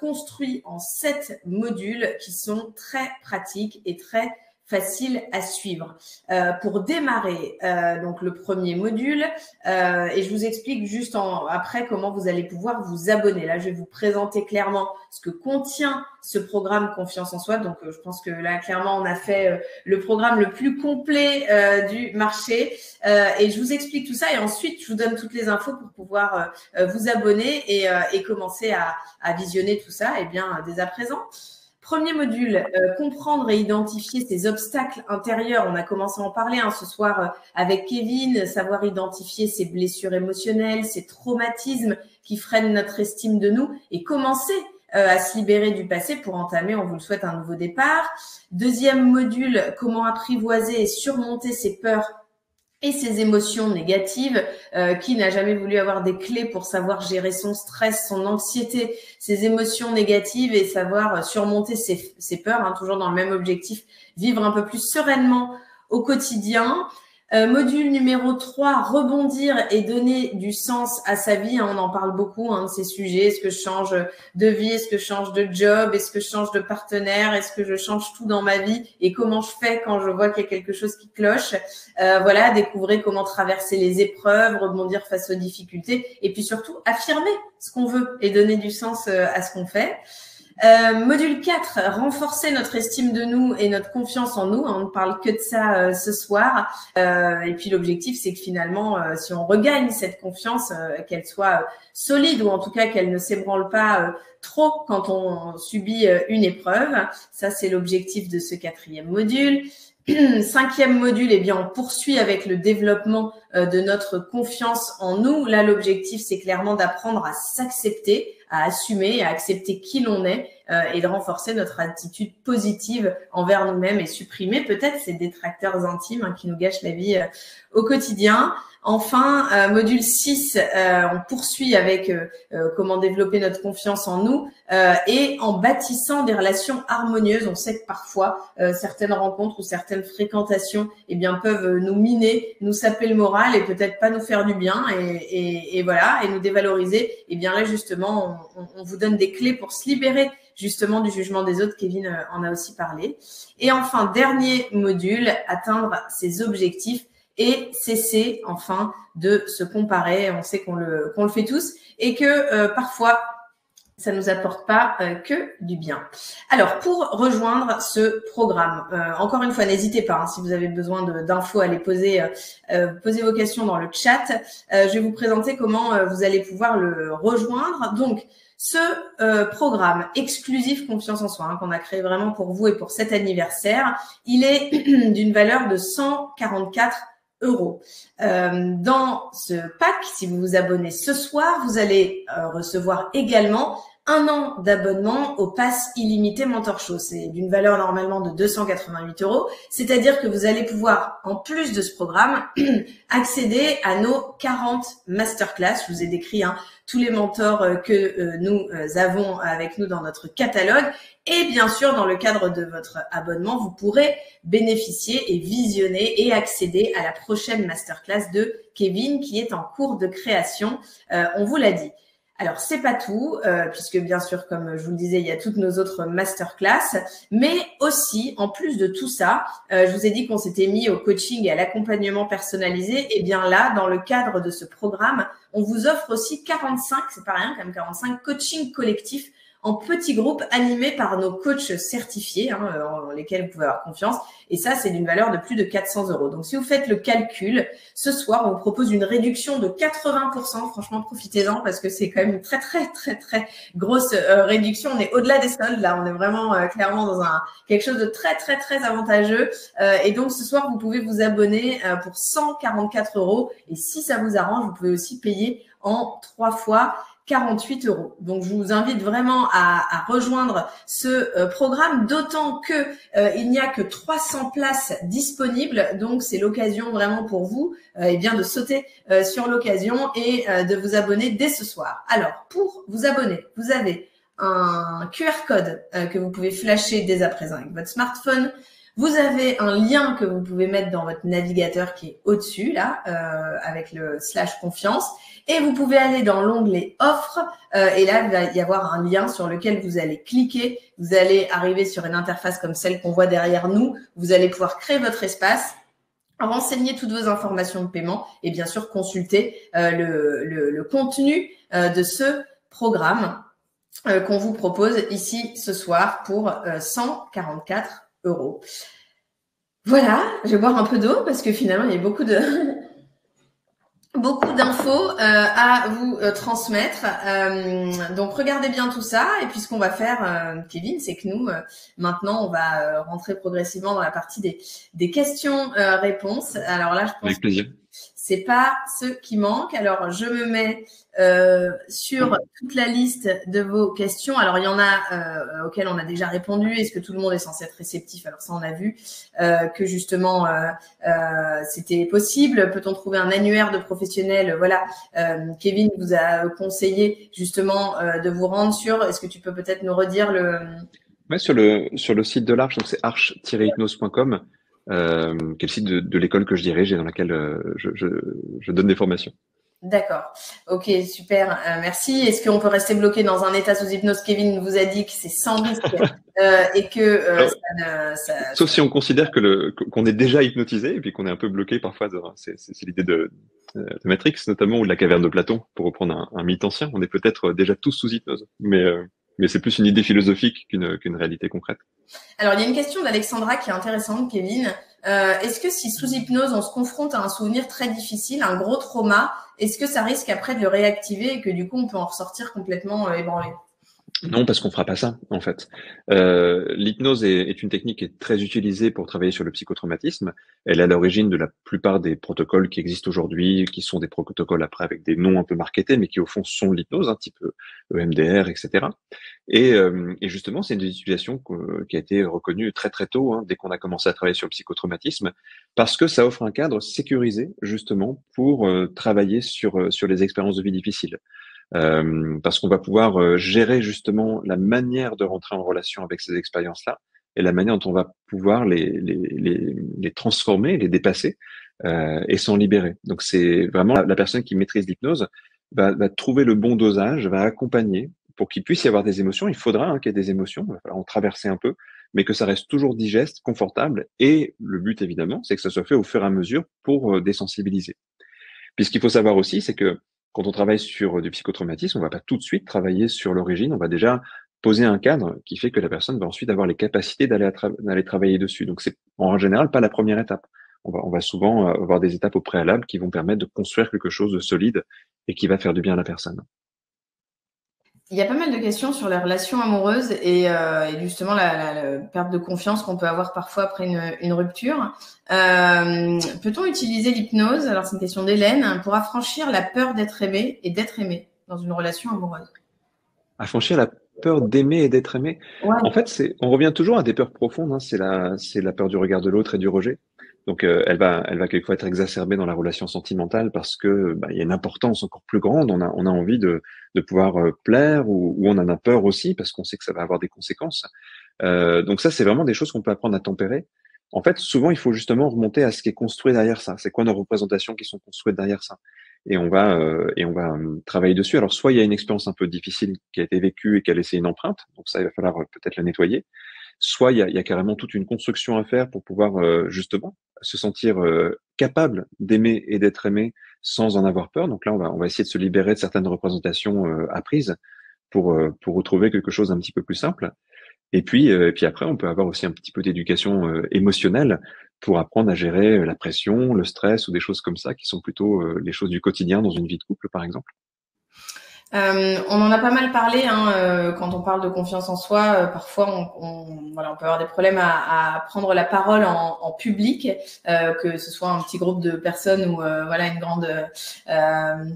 construit en 7 modules qui sont très pratiques et très facile à suivre. Pour démarrer, donc le premier module, et je vous explique juste après comment vous allez pouvoir vous abonner. Là, je vais vous présenter clairement ce que contient ce programme Confiance en Soi. Donc, je pense que là, clairement, on a fait le programme le plus complet du marché. Et je vous explique tout ça et ensuite, je vous donne toutes les infos pour pouvoir vous abonner et commencer à visionner tout ça dès à présent. Premier module, comprendre et identifier ses obstacles intérieurs. On a commencé à en parler ce soir avec Kevin, savoir identifier ses blessures émotionnelles, ses traumatismes qui freinent notre estime de nous et commencer à se libérer du passé pour entamer, on vous le souhaite, un nouveau départ. Deuxième module, comment apprivoiser et surmonter ses peurs et ses émotions négatives. Qui n'a jamais voulu avoir des clés pour savoir gérer son stress, son anxiété, ses émotions négatives et savoir surmonter ses peurs, toujours dans le même objectif, vivre un peu plus sereinement au quotidien. Module numéro 3, rebondir et donner du sens à sa vie. On en parle beaucoup de ces sujets. Est-ce que je change de vie? Est-ce que je change de job? Est-ce que je change de partenaire? Est-ce que je change tout dans ma vie? Et comment je fais quand je vois qu'il y a quelque chose qui cloche? Découvrez comment traverser les épreuves, rebondir face aux difficultés et puis surtout affirmer ce qu'on veut et donner du sens à ce qu'on fait. Module 4, renforcer notre estime de nous et notre confiance en nous. On ne parle que de ça ce soir. Et puis l'objectif, c'est que finalement, si on regagne cette confiance, qu'elle soit solide ou en tout cas qu'elle ne s'ébranle pas trop quand on subit une épreuve. Ça, c'est l'objectif de ce 4e module. 5e module, on poursuit avec le développement de notre confiance en nous. Là, l'objectif, c'est clairement d'apprendre à s'accepter, à assumer, à accepter qui l'on est et de renforcer notre attitude positive envers nous-mêmes et supprimer peut-être ces détracteurs intimes qui nous gâchent la vie au quotidien. Enfin, module 6, on poursuit avec comment développer notre confiance en nous et en bâtissant des relations harmonieuses. On sait que parfois, certaines rencontres ou certaines fréquentations peuvent nous miner, nous saper le moral et peut-être pas nous faire du bien et nous dévaloriser. Là, justement, on vous donne des clés pour se libérer justement du jugement des autres. Kevin en a aussi parlé. Et enfin, dernier module, atteindre ses objectifs et cesser enfin de se comparer. On sait qu'on le fait tous et que parfois ça nous apporte pas que du bien. Alors, pour rejoindre ce programme, encore une fois, n'hésitez pas, si vous avez besoin d'infos, à les poser vos questions dans le chat. Je vais vous présenter comment vous allez pouvoir le rejoindre. Donc, ce programme exclusif Confiance en Soi, qu'on a créé vraiment pour vous et pour cet anniversaire, il est d'une valeur de 144 €. Dans ce pack, si vous vous abonnez ce soir, vous allez recevoir également un an d'abonnement au pass illimité Mentor Show. C'est d'une valeur normalement de 288 €. C'est-à-dire que vous allez pouvoir, en plus de ce programme, accéder à nos 40 masterclass. Je vous ai décrit tous les mentors que nous avons avec nous dans notre catalogue. Et bien sûr, dans le cadre de votre abonnement, vous pourrez bénéficier et visionner et accéder à la prochaine masterclass de Kevin qui est en cours de création. On vous l'a dit. Alors, c'est pas tout, puisque bien sûr, comme je vous le disais, il y a toutes nos autres masterclass, mais aussi, en plus de tout ça, je vous ai dit qu'on s'était mis au coaching et à l'accompagnement personnalisé. Et bien là, dans le cadre de ce programme, on vous offre aussi 45, c'est pas rien, quand même 45 coachings collectifs en petits groupes animés par nos coachs certifiés, en lesquels vous pouvez avoir confiance. Et ça, c'est d'une valeur de plus de 400 €. Donc, si vous faites le calcul, ce soir, on vous propose une réduction de 80%. Franchement, profitez-en parce que c'est quand même une très, très, très, très grosse réduction. On est au-delà des soldes. Là, on est vraiment clairement dans quelque chose de très, très, très avantageux. Et donc, ce soir, vous pouvez vous abonner pour 144 €. Et si ça vous arrange, vous pouvez aussi payer en 3 fois 48 €. Donc, je vous invite vraiment à rejoindre ce programme, d'autant que il n'y a que 300 places disponibles. Donc, c'est l'occasion vraiment pour vous de sauter sur l'occasion et de vous abonner dès ce soir. Alors, pour vous abonner, vous avez un QR code que vous pouvez flasher dès à présent avec votre smartphone. Vous avez un lien que vous pouvez mettre dans votre navigateur qui est au-dessus, là, avec le /confiance. Et vous pouvez aller dans l'onglet offre et là, il va y avoir un lien sur lequel vous allez cliquer. Vous allez arriver sur une interface comme celle qu'on voit derrière nous. Vous allez pouvoir créer votre espace, renseigner toutes vos informations de paiement et bien sûr consulter le contenu de ce programme qu'on vous propose ici ce soir pour 144 €. Voilà, je vais boire un peu d'eau parce que finalement, il y a beaucoup d'infos à vous transmettre. Donc, regardez bien tout ça. Et puis, ce qu'on va faire, Kevin, c'est que nous, maintenant, on va rentrer progressivement dans la partie des questions-réponses. Alors là, je pense Avec plaisir. c'est pas ce qui manque. Alors, je me mets sur toute la liste de vos questions. Alors, il y en a auxquelles on a déjà répondu. Est-ce que tout le monde est censé être réceptif? Alors, ça, on a vu que justement, c'était possible. Peut-on trouver un annuaire de professionnels? Voilà, Kevin vous a conseillé justement de vous rendre sur. Est-ce que tu peux peut-être nous redire le… Ouais, sur le site de l'Arche, donc c'est arche-hypnose.com, qui est le site de l'école que je dirige et dans laquelle je donne des formations. D'accord. Ok, super. Merci. Est-ce qu'on peut rester bloqué dans un état sous hypnose? Kevin vous a dit que c'est sans risque et que Alors, sauf si on considère qu'on est déjà hypnotisé et puis qu'on est un peu bloqué parfois. C'est l'idée de Matrix notamment ou de la caverne de Platon, pour reprendre un mythe ancien. On est peut-être déjà tous sous hypnose, mais c'est plus une idée philosophique qu'une réalité concrète. Alors, il y a une question d'Alexandra qui est intéressante, Kevin. Est-ce que si sous hypnose, on se confronte à un souvenir très difficile, un gros trauma, est-ce que ça risque après de le réactiver et que du coup, on peut en ressortir complètement ébranlé? Non, parce qu'on fera pas ça, en fait. L'hypnose est une technique qui est très utilisée pour travailler sur le psychotraumatisme. Elle est à l'origine de la plupart des protocoles qui existent aujourd'hui, qui sont des protocoles après avec des noms un peu marketés, mais qui au fond sont l'hypnose, type EMDR, etc. Et justement, c'est une utilisation qui a été reconnue très très tôt, dès qu'on a commencé à travailler sur le psychotraumatisme, parce que ça offre un cadre sécurisé justement pour travailler sur les expériences de vie difficiles. Parce qu'on va pouvoir gérer justement la manière de rentrer en relation avec ces expériences-là et la manière dont on va pouvoir les transformer, les dépasser et s'en libérer. Donc c'est vraiment la personne qui maîtrise l'hypnose va trouver le bon dosage, va accompagner pour qu'il puisse y avoir des émotions. Il faudra qu'il y ait des émotions, il va falloir en traverser un peu, mais que ça reste toujours digeste, confortable. Et le but évidemment, c'est que ça soit fait au fur et à mesure pour désensibiliser. Puis ce qu'il faut savoir aussi, c'est que quand on travaille sur du psychotraumatisme, on va pas tout de suite travailler sur l'origine, on va déjà poser un cadre qui fait que la personne va ensuite avoir les capacités d'aller travailler dessus. Donc c'est en général pas la première étape. On va souvent avoir des étapes au préalable qui vont permettre de construire quelque chose de solide et qui va faire du bien à la personne. Il y a pas mal de questions sur les relations amoureuses et justement la perte de confiance qu'on peut avoir parfois après une rupture. Peut-on utiliser l'hypnose, alors c'est une question d'Hélène, pour affranchir la peur d'être aimé et d'être aimé dans une relation amoureuse? Affranchir la peur d'aimer et d'être aimé. En Ouais. fait, on revient toujours à des peurs profondes, hein. C'est la peur du regard de l'autre et du rejet. Donc, elle va quelquefois être exacerbée dans la relation sentimentale parce que, bah, il y a une importance encore plus grande. On a envie de pouvoir plaire ou on en a peur aussi parce qu'on sait que ça va avoir des conséquences. Donc ça, c'est vraiment des choses qu'on peut apprendre à tempérer. En fait, souvent, il faut justement remonter à ce qui est construit derrière ça. C'est quoi nos représentations qui sont construites derrière ça? Et on va travailler dessus. Alors, soit il y a une expérience un peu difficile qui a été vécue et qui a laissé une empreinte, donc ça, il va falloir peut-être la nettoyer. Soit il y a carrément toute une construction à faire pour pouvoir justement se sentir capable d'aimer et d'être aimé sans en avoir peur. Donc là, on va essayer de se libérer de certaines représentations apprises pour retrouver quelque chose d'un petit peu plus simple. Et puis après, on peut avoir aussi un petit peu d'éducation émotionnelle pour apprendre à gérer la pression, le stress ou des choses comme ça qui sont plutôt les choses du quotidien dans une vie de couple, par exemple. On en a pas mal parlé quand on parle de confiance en soi. Parfois, voilà, on peut avoir des problèmes à prendre la parole en public, que ce soit un petit groupe de personnes ou voilà une grande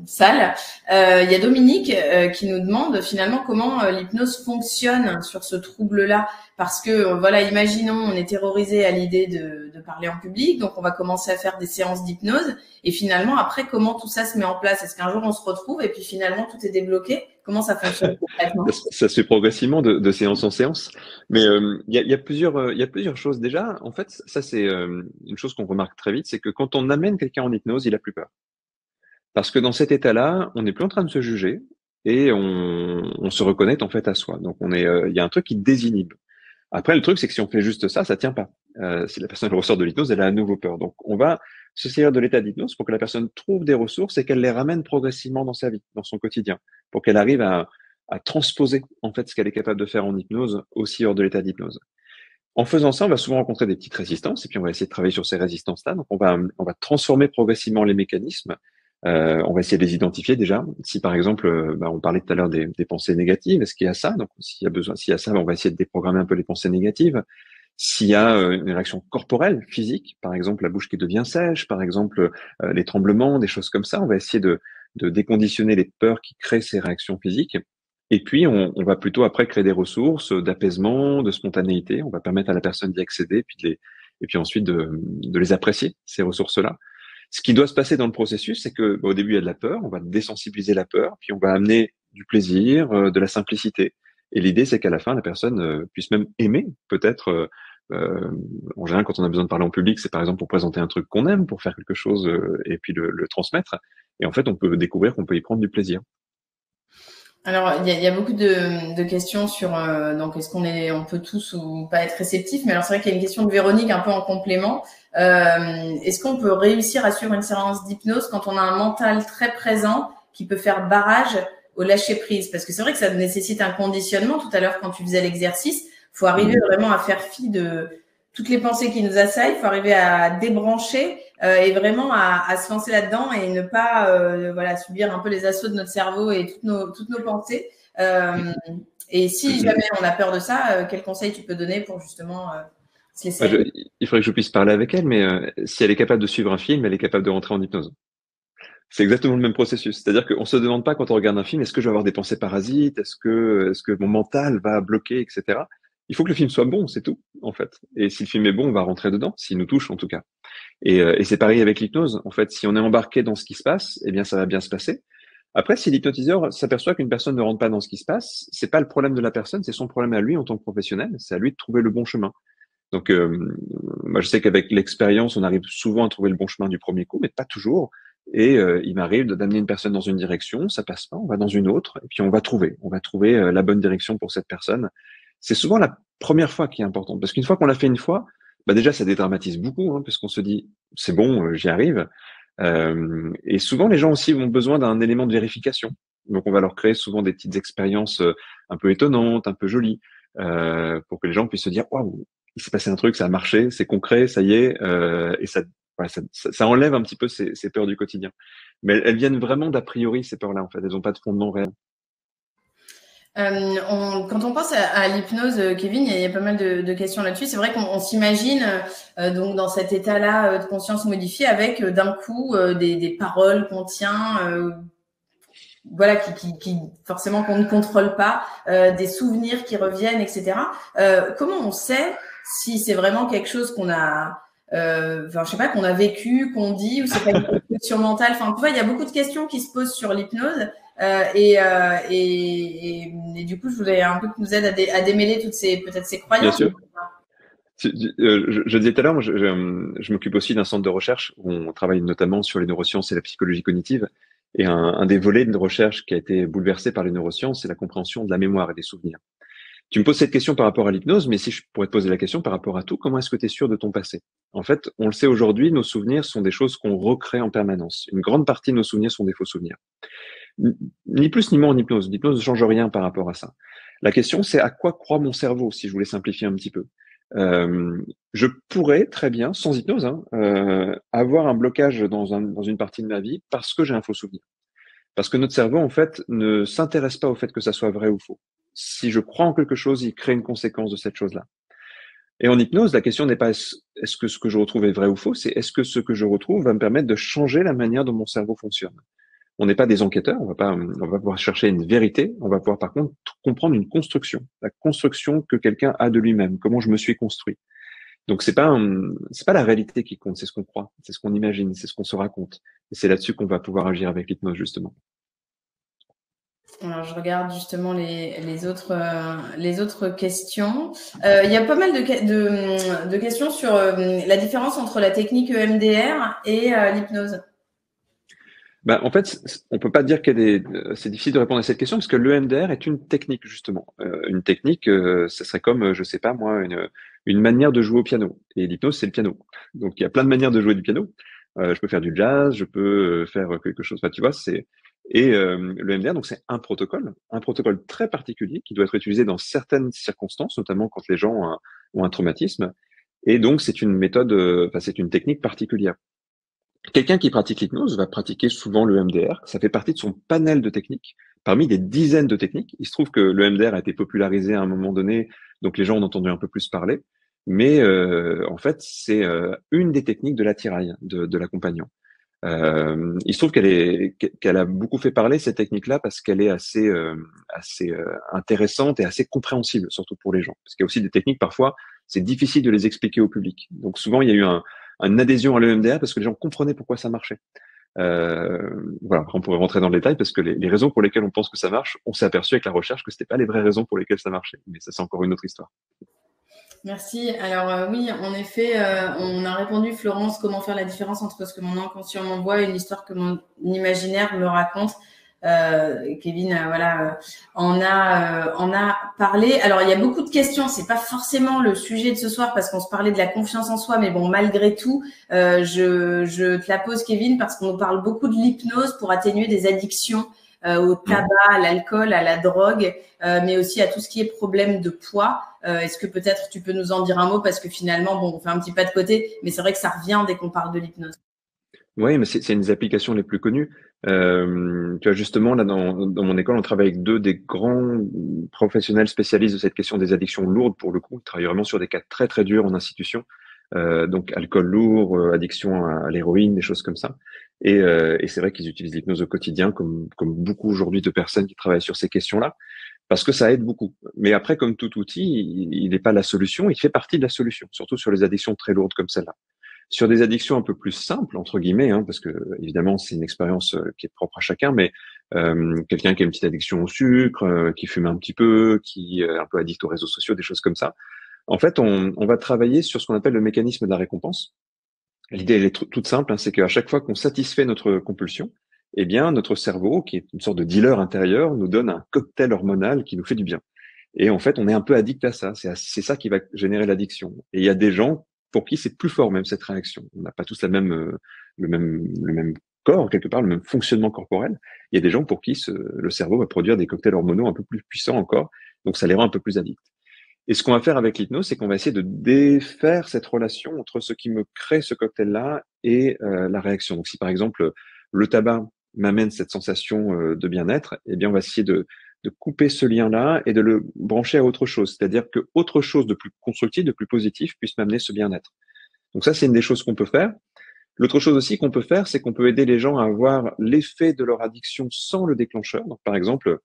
salle. Il y a Dominique qui nous demande finalement comment l'hypnose fonctionne sur ce trouble-là. Parce que voilà, imaginons on est terrorisé à l'idée de parler en public, donc on va commencer à faire des séances d'hypnose. Et finalement, après, comment tout ça se met en place? Est-ce qu'un jour on se retrouve et puis finalement tout est débloqué? Comment ça fonctionne concrètement? Ça se fait progressivement de séance en séance, mais il y a plusieurs choses déjà. En fait, ça c'est une chose qu'on remarque très vite, c'est que quand on amène quelqu'un en hypnose, il a plus peur, parce que dans cet état-là, on n'est plus en train de se juger et on se reconnaît en fait à soi. Donc il y a un truc qui désinhibe. Après, le truc, c'est que si on fait juste ça, ça tient pas. Si la personne ressort de l'hypnose, elle a à nouveau peur. Donc, on va se servir de l'état d'hypnose pour que la personne trouve des ressources et qu'elle les ramène progressivement dans sa vie, dans son quotidien, pour qu'elle arrive à transposer en fait ce qu'elle est capable de faire en hypnose aussi hors de l'état d'hypnose. En faisant ça, on va souvent rencontrer des petites résistances et puis on va essayer de travailler sur ces résistances-là. Donc, on va transformer progressivement les mécanismes. On va essayer de les identifier déjà. Si par exemple, on parlait tout à l'heure des pensées négatives, est-ce qu'il y a ça? Donc, s'il y a ça, on va essayer de déprogrammer un peu les pensées négatives. S'il y a une réaction corporelle, physique, par exemple la bouche qui devient sèche, par exemple les tremblements, des choses comme ça, on va essayer de déconditionner les peurs qui créent ces réactions physiques. Et puis, on va plutôt après créer des ressources d'apaisement, de spontanéité. On va permettre à la personne d'y accéder, et puis ensuite de les apprécier, ces ressources-là. Ce qui doit se passer dans le processus, c'est que au début, il y a de la peur, on va désensibiliser la peur, puis on va amener du plaisir, de la simplicité. Et l'idée, c'est qu'à la fin, la personne puisse même aimer, peut-être. En général, quand on a besoin de parler en public, c'est par exemple pour présenter un truc qu'on aime, pour faire quelque chose et puis le transmettre. Et en fait, on peut découvrir qu'on peut y prendre du plaisir. Alors, il y a beaucoup de questions sur donc on peut tous ou pas être réceptif, mais alors c'est vrai qu'il y a une question de Véronique un peu en complément. Est-ce qu'on peut réussir à suivre une séance d'hypnose quand on a un mental très présent qui peut faire barrage au lâcher prise? Parce que c'est vrai que ça nécessite un conditionnement. Tout à l'heure, quand tu faisais l'exercice, faut arriver vraiment à faire fi de toutes les pensées qui nous assaillent. Faut arriver à débrancher et vraiment à se lancer là-dedans et ne pas voilà subir un peu les assauts de notre cerveau et toutes nos pensées. Et si jamais on a peur de ça, quel conseil tu peux donner pour justement se laisser Moi, aller? il faudrait que je puisse parler avec elle, mais si elle est capable de suivre un film, elle est capable de rentrer en hypnose. C'est exactement le même processus. C'est-à-dire qu'on se demande pas quand on regarde un film, est-ce que je vais avoir des pensées parasites? Est-ce que mon mental va bloquer, etc. Il faut que le film soit bon, c'est tout, en fait. Et si le film est bon, on va rentrer dedans, s'il nous touche, en tout cas. Et c'est pareil avec l'hypnose. En fait, si on est embarqué dans ce qui se passe, eh bien, ça va bien se passer. Après, si l'hypnotiseur s'aperçoit qu'une personne ne rentre pas dans ce qui se passe, c'est pas le problème de la personne, c'est son problème à lui en tant que professionnel. C'est à lui de trouver le bon chemin. Donc, moi, je sais qu'avec l'expérience, on arrive souvent à trouver le bon chemin du premier coup, mais pas toujours. Et il m'arrive d'amener une personne dans une direction, ça passe pas, on va dans une autre, et puis on va trouver la bonne direction pour cette personne. C'est souvent la première fois qui est importante, parce qu'une fois qu'on l'a fait une fois, bah déjà ça dédramatise beaucoup, hein, parce qu'on se dit c'est bon, j'y arrive. Et souvent les gens aussi ont besoin d'un élément de vérification. Donc on va leur créer souvent des petites expériences un peu étonnantes, un peu jolies, pour que les gens puissent se dire waouh, il s'est passé un truc, ça a marché, c'est concret, ça y est, et ça, voilà, ça enlève un petit peu ces peurs du quotidien. Mais elles viennent vraiment d'a priori, ces peurs-là, en fait. Elles n'ont pas de fondement réel. Quand on pense à l'hypnose, Kevin, il y a pas mal de questions là-dessus. C'est vrai qu'on s'imagine donc dans cet état-là de conscience modifiée avec d'un coup des paroles qu'on tient. voilà, qui forcément qu'on ne contrôle pas, des souvenirs qui reviennent, etc. Comment on sait si c'est vraiment quelque chose qu'on a, enfin, je sais pas, qu'on a vécu, qu'on dit, ou c'est pas une question mentale. Enfin, tu vois, il y a beaucoup de questions qui se posent sur l'hypnose, et du coup, je voulais un peu que tu nous aides à démêler toutes ces, peut-être ces Bien croyances. sûr. Je disais tout à l'heure, moi, je m'occupe aussi d'un centre de recherche où on travaille notamment sur les neurosciences et la psychologie cognitive. Et un des volets de recherche qui a été bouleversé par les neurosciences, c'est la compréhension de la mémoire et des souvenirs. Tu me poses cette question par rapport à l'hypnose, mais si je pourrais te poser la question par rapport à tout, comment est-ce que tu es sûr de ton passé? En fait, on le sait aujourd'hui, nos souvenirs sont des choses qu'on recrée en permanence. Une grande partie de nos souvenirs sont des faux souvenirs. Ni plus ni moins en hypnose. L'hypnose ne change rien par rapport à ça. La question, c'est à quoi croit mon cerveau, si je voulais simplifier un petit peu. Je pourrais très bien, sans hypnose, avoir un blocage dans une partie de ma vie parce que j'ai un faux souvenir. Parce que notre cerveau, en fait, ne s'intéresse pas au fait que ça soit vrai ou faux. Si je crois en quelque chose, il crée une conséquence de cette chose-là. Et en hypnose, la question n'est pas est-ce que ce que je retrouve est vrai ou faux, c'est est-ce que ce que je retrouve va me permettre de changer la manière dont mon cerveau fonctionne. On n'est pas des enquêteurs, on va pouvoir chercher une vérité, on va pouvoir par contre comprendre une construction, la construction que quelqu'un a de lui-même, comment je me suis construit. Donc c'est pas la réalité qui compte, c'est ce qu'on croit, c'est ce qu'on imagine, c'est ce qu'on se raconte. Et c'est là-dessus qu'on va pouvoir agir avec l'hypnose justement. Alors, je regarde justement les autres questions. Il y a pas mal de questions sur la différence entre la technique EMDR et l'hypnose. Ben, en fait, on peut pas dire c'est difficile de répondre à cette question parce que l'EMDR est une technique justement. Une technique, ce serait comme, je sais pas moi, une manière de jouer au piano. Et l'hypnose, c'est le piano. Donc il y a plein de manières de jouer du piano. Je peux faire du jazz, je peux faire quelque chose. Enfin, tu vois, l'EMDR. Donc c'est un protocole très particulier qui doit être utilisé dans certaines circonstances, notamment quand les gens ont un traumatisme. Et donc c'est une méthode, enfin c'est une technique particulière. Quelqu'un qui pratique l'hypnose va pratiquer souvent le MDR. Ça fait partie de son panel de techniques. Parmi des dizaines de techniques, il se trouve que le MDR a été popularisé à un moment donné, donc les gens ont entendu un peu plus parler. Mais en fait, c'est une des techniques de l'attirail, de l'accompagnant. Il se trouve qu'elle a beaucoup fait parler cette technique-là parce qu'elle est assez intéressante et assez compréhensible, surtout pour les gens. Parce qu'il y a aussi des techniques parfois, c'est difficile de les expliquer au public. Donc souvent, il y a eu une adhésion à l'EMDR parce que les gens comprenaient pourquoi ça marchait. Voilà, après, on pourrait rentrer dans le détail parce que les raisons pour lesquelles on pense que ça marche, on s'est aperçu avec la recherche que c'était pas les vraies raisons pour lesquelles ça marchait. Mais ça, c'est encore une autre histoire. Merci. Alors oui, en effet, on a répondu, Florence, comment faire la différence entre ce que mon inconscient m'envoie et une histoire que mon imaginaire me raconte. Kevin, voilà, en a parlé. Alors il y a beaucoup de questions. C'est pas forcément le sujet de ce soir parce qu'on se parlait de la confiance en soi, mais bon, malgré tout, je te la pose, Kevin, parce qu'on nous parle beaucoup de l'hypnose pour atténuer des addictions au tabac, à l'alcool, à la drogue, mais aussi à tout ce qui est problème de poids. Est-ce que peut-être tu peux nous en dire un mot parce que finalement, bon, on fait un petit pas de côté, mais c'est vrai que ça revient dès qu'on parle de l'hypnose. Oui, mais c'est une des applications les plus connues. Tu vois, justement, là, dans mon école, on travaille avec deux des grands professionnels spécialistes de cette question des addictions lourdes, pour le coup. Ils travaillent vraiment sur des cas très, très durs en institution. Donc, alcool lourd, addiction à l'héroïne, des choses comme ça. Et c'est vrai qu'ils utilisent l'hypnose au quotidien, comme beaucoup aujourd'hui de personnes qui travaillent sur ces questions-là, parce que ça aide beaucoup. Mais après, comme tout outil, il n'est pas la solution, il fait partie de la solution, surtout sur les addictions très lourdes comme celle-là. Sur des addictions un peu plus simples, entre guillemets, parce que évidemment c'est une expérience qui est propre à chacun, mais quelqu'un qui a une petite addiction au sucre, qui fume un petit peu, qui est un peu addict aux réseaux sociaux, des choses comme ça. En fait, on va travailler sur ce qu'on appelle le mécanisme de la récompense. L'idée, elle est toute simple, c'est qu'à chaque fois qu'on satisfait notre compulsion, eh bien, notre cerveau, qui est une sorte de dealer intérieur, nous donne un cocktail hormonal qui nous fait du bien. Et en fait, on est un peu addict à ça. C'est ça qui va générer l'addiction. Et il y a des gens pour qui c'est plus fort même cette réaction. On n'a pas tous le même corps quelque part, le même fonctionnement corporel. Il y a des gens pour qui le cerveau va produire des cocktails hormonaux un peu plus puissants encore, donc ça les rend un peu plus addicts. Et ce qu'on va faire avec l'hypnose, c'est qu'on va essayer de défaire cette relation entre ce qui me crée ce cocktail-là et la réaction. Donc si par exemple le tabac m'amène cette sensation de bien-être, eh bien on va essayer de couper ce lien-là et de le brancher à autre chose. C'est-à-dire que autre chose de plus constructif, de plus positif puisse m'amener ce bien-être. Donc ça, c'est une des choses qu'on peut faire. L'autre chose aussi qu'on peut faire, c'est qu'on peut aider les gens à avoir l'effet de leur addiction sans le déclencheur. Donc, par exemple,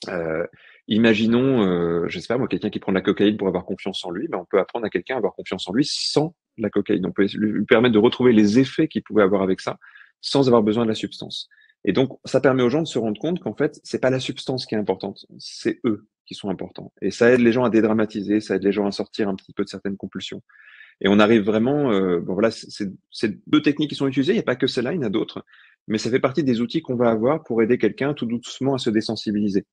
euh, imaginons, je sais pas moi, quelqu'un qui prend de la cocaïne pour avoir confiance en lui, ben, on peut apprendre à quelqu'un à avoir confiance en lui sans la cocaïne. On peut lui permettre de retrouver les effets qu'il pouvait avoir avec ça, sans avoir besoin de la substance. Et donc, ça permet aux gens de se rendre compte qu'en fait, c'est pas la substance qui est importante, c'est eux qui sont importants. Et ça aide les gens à dédramatiser, ça aide les gens à sortir un petit peu de certaines compulsions. Et on arrive vraiment, bon voilà, c'est deux techniques qui sont utilisées. Il n'y a pas que celle-là, il y en a d'autres, mais ça fait partie des outils qu'on va avoir pour aider quelqu'un tout doucement à se désensibiliser.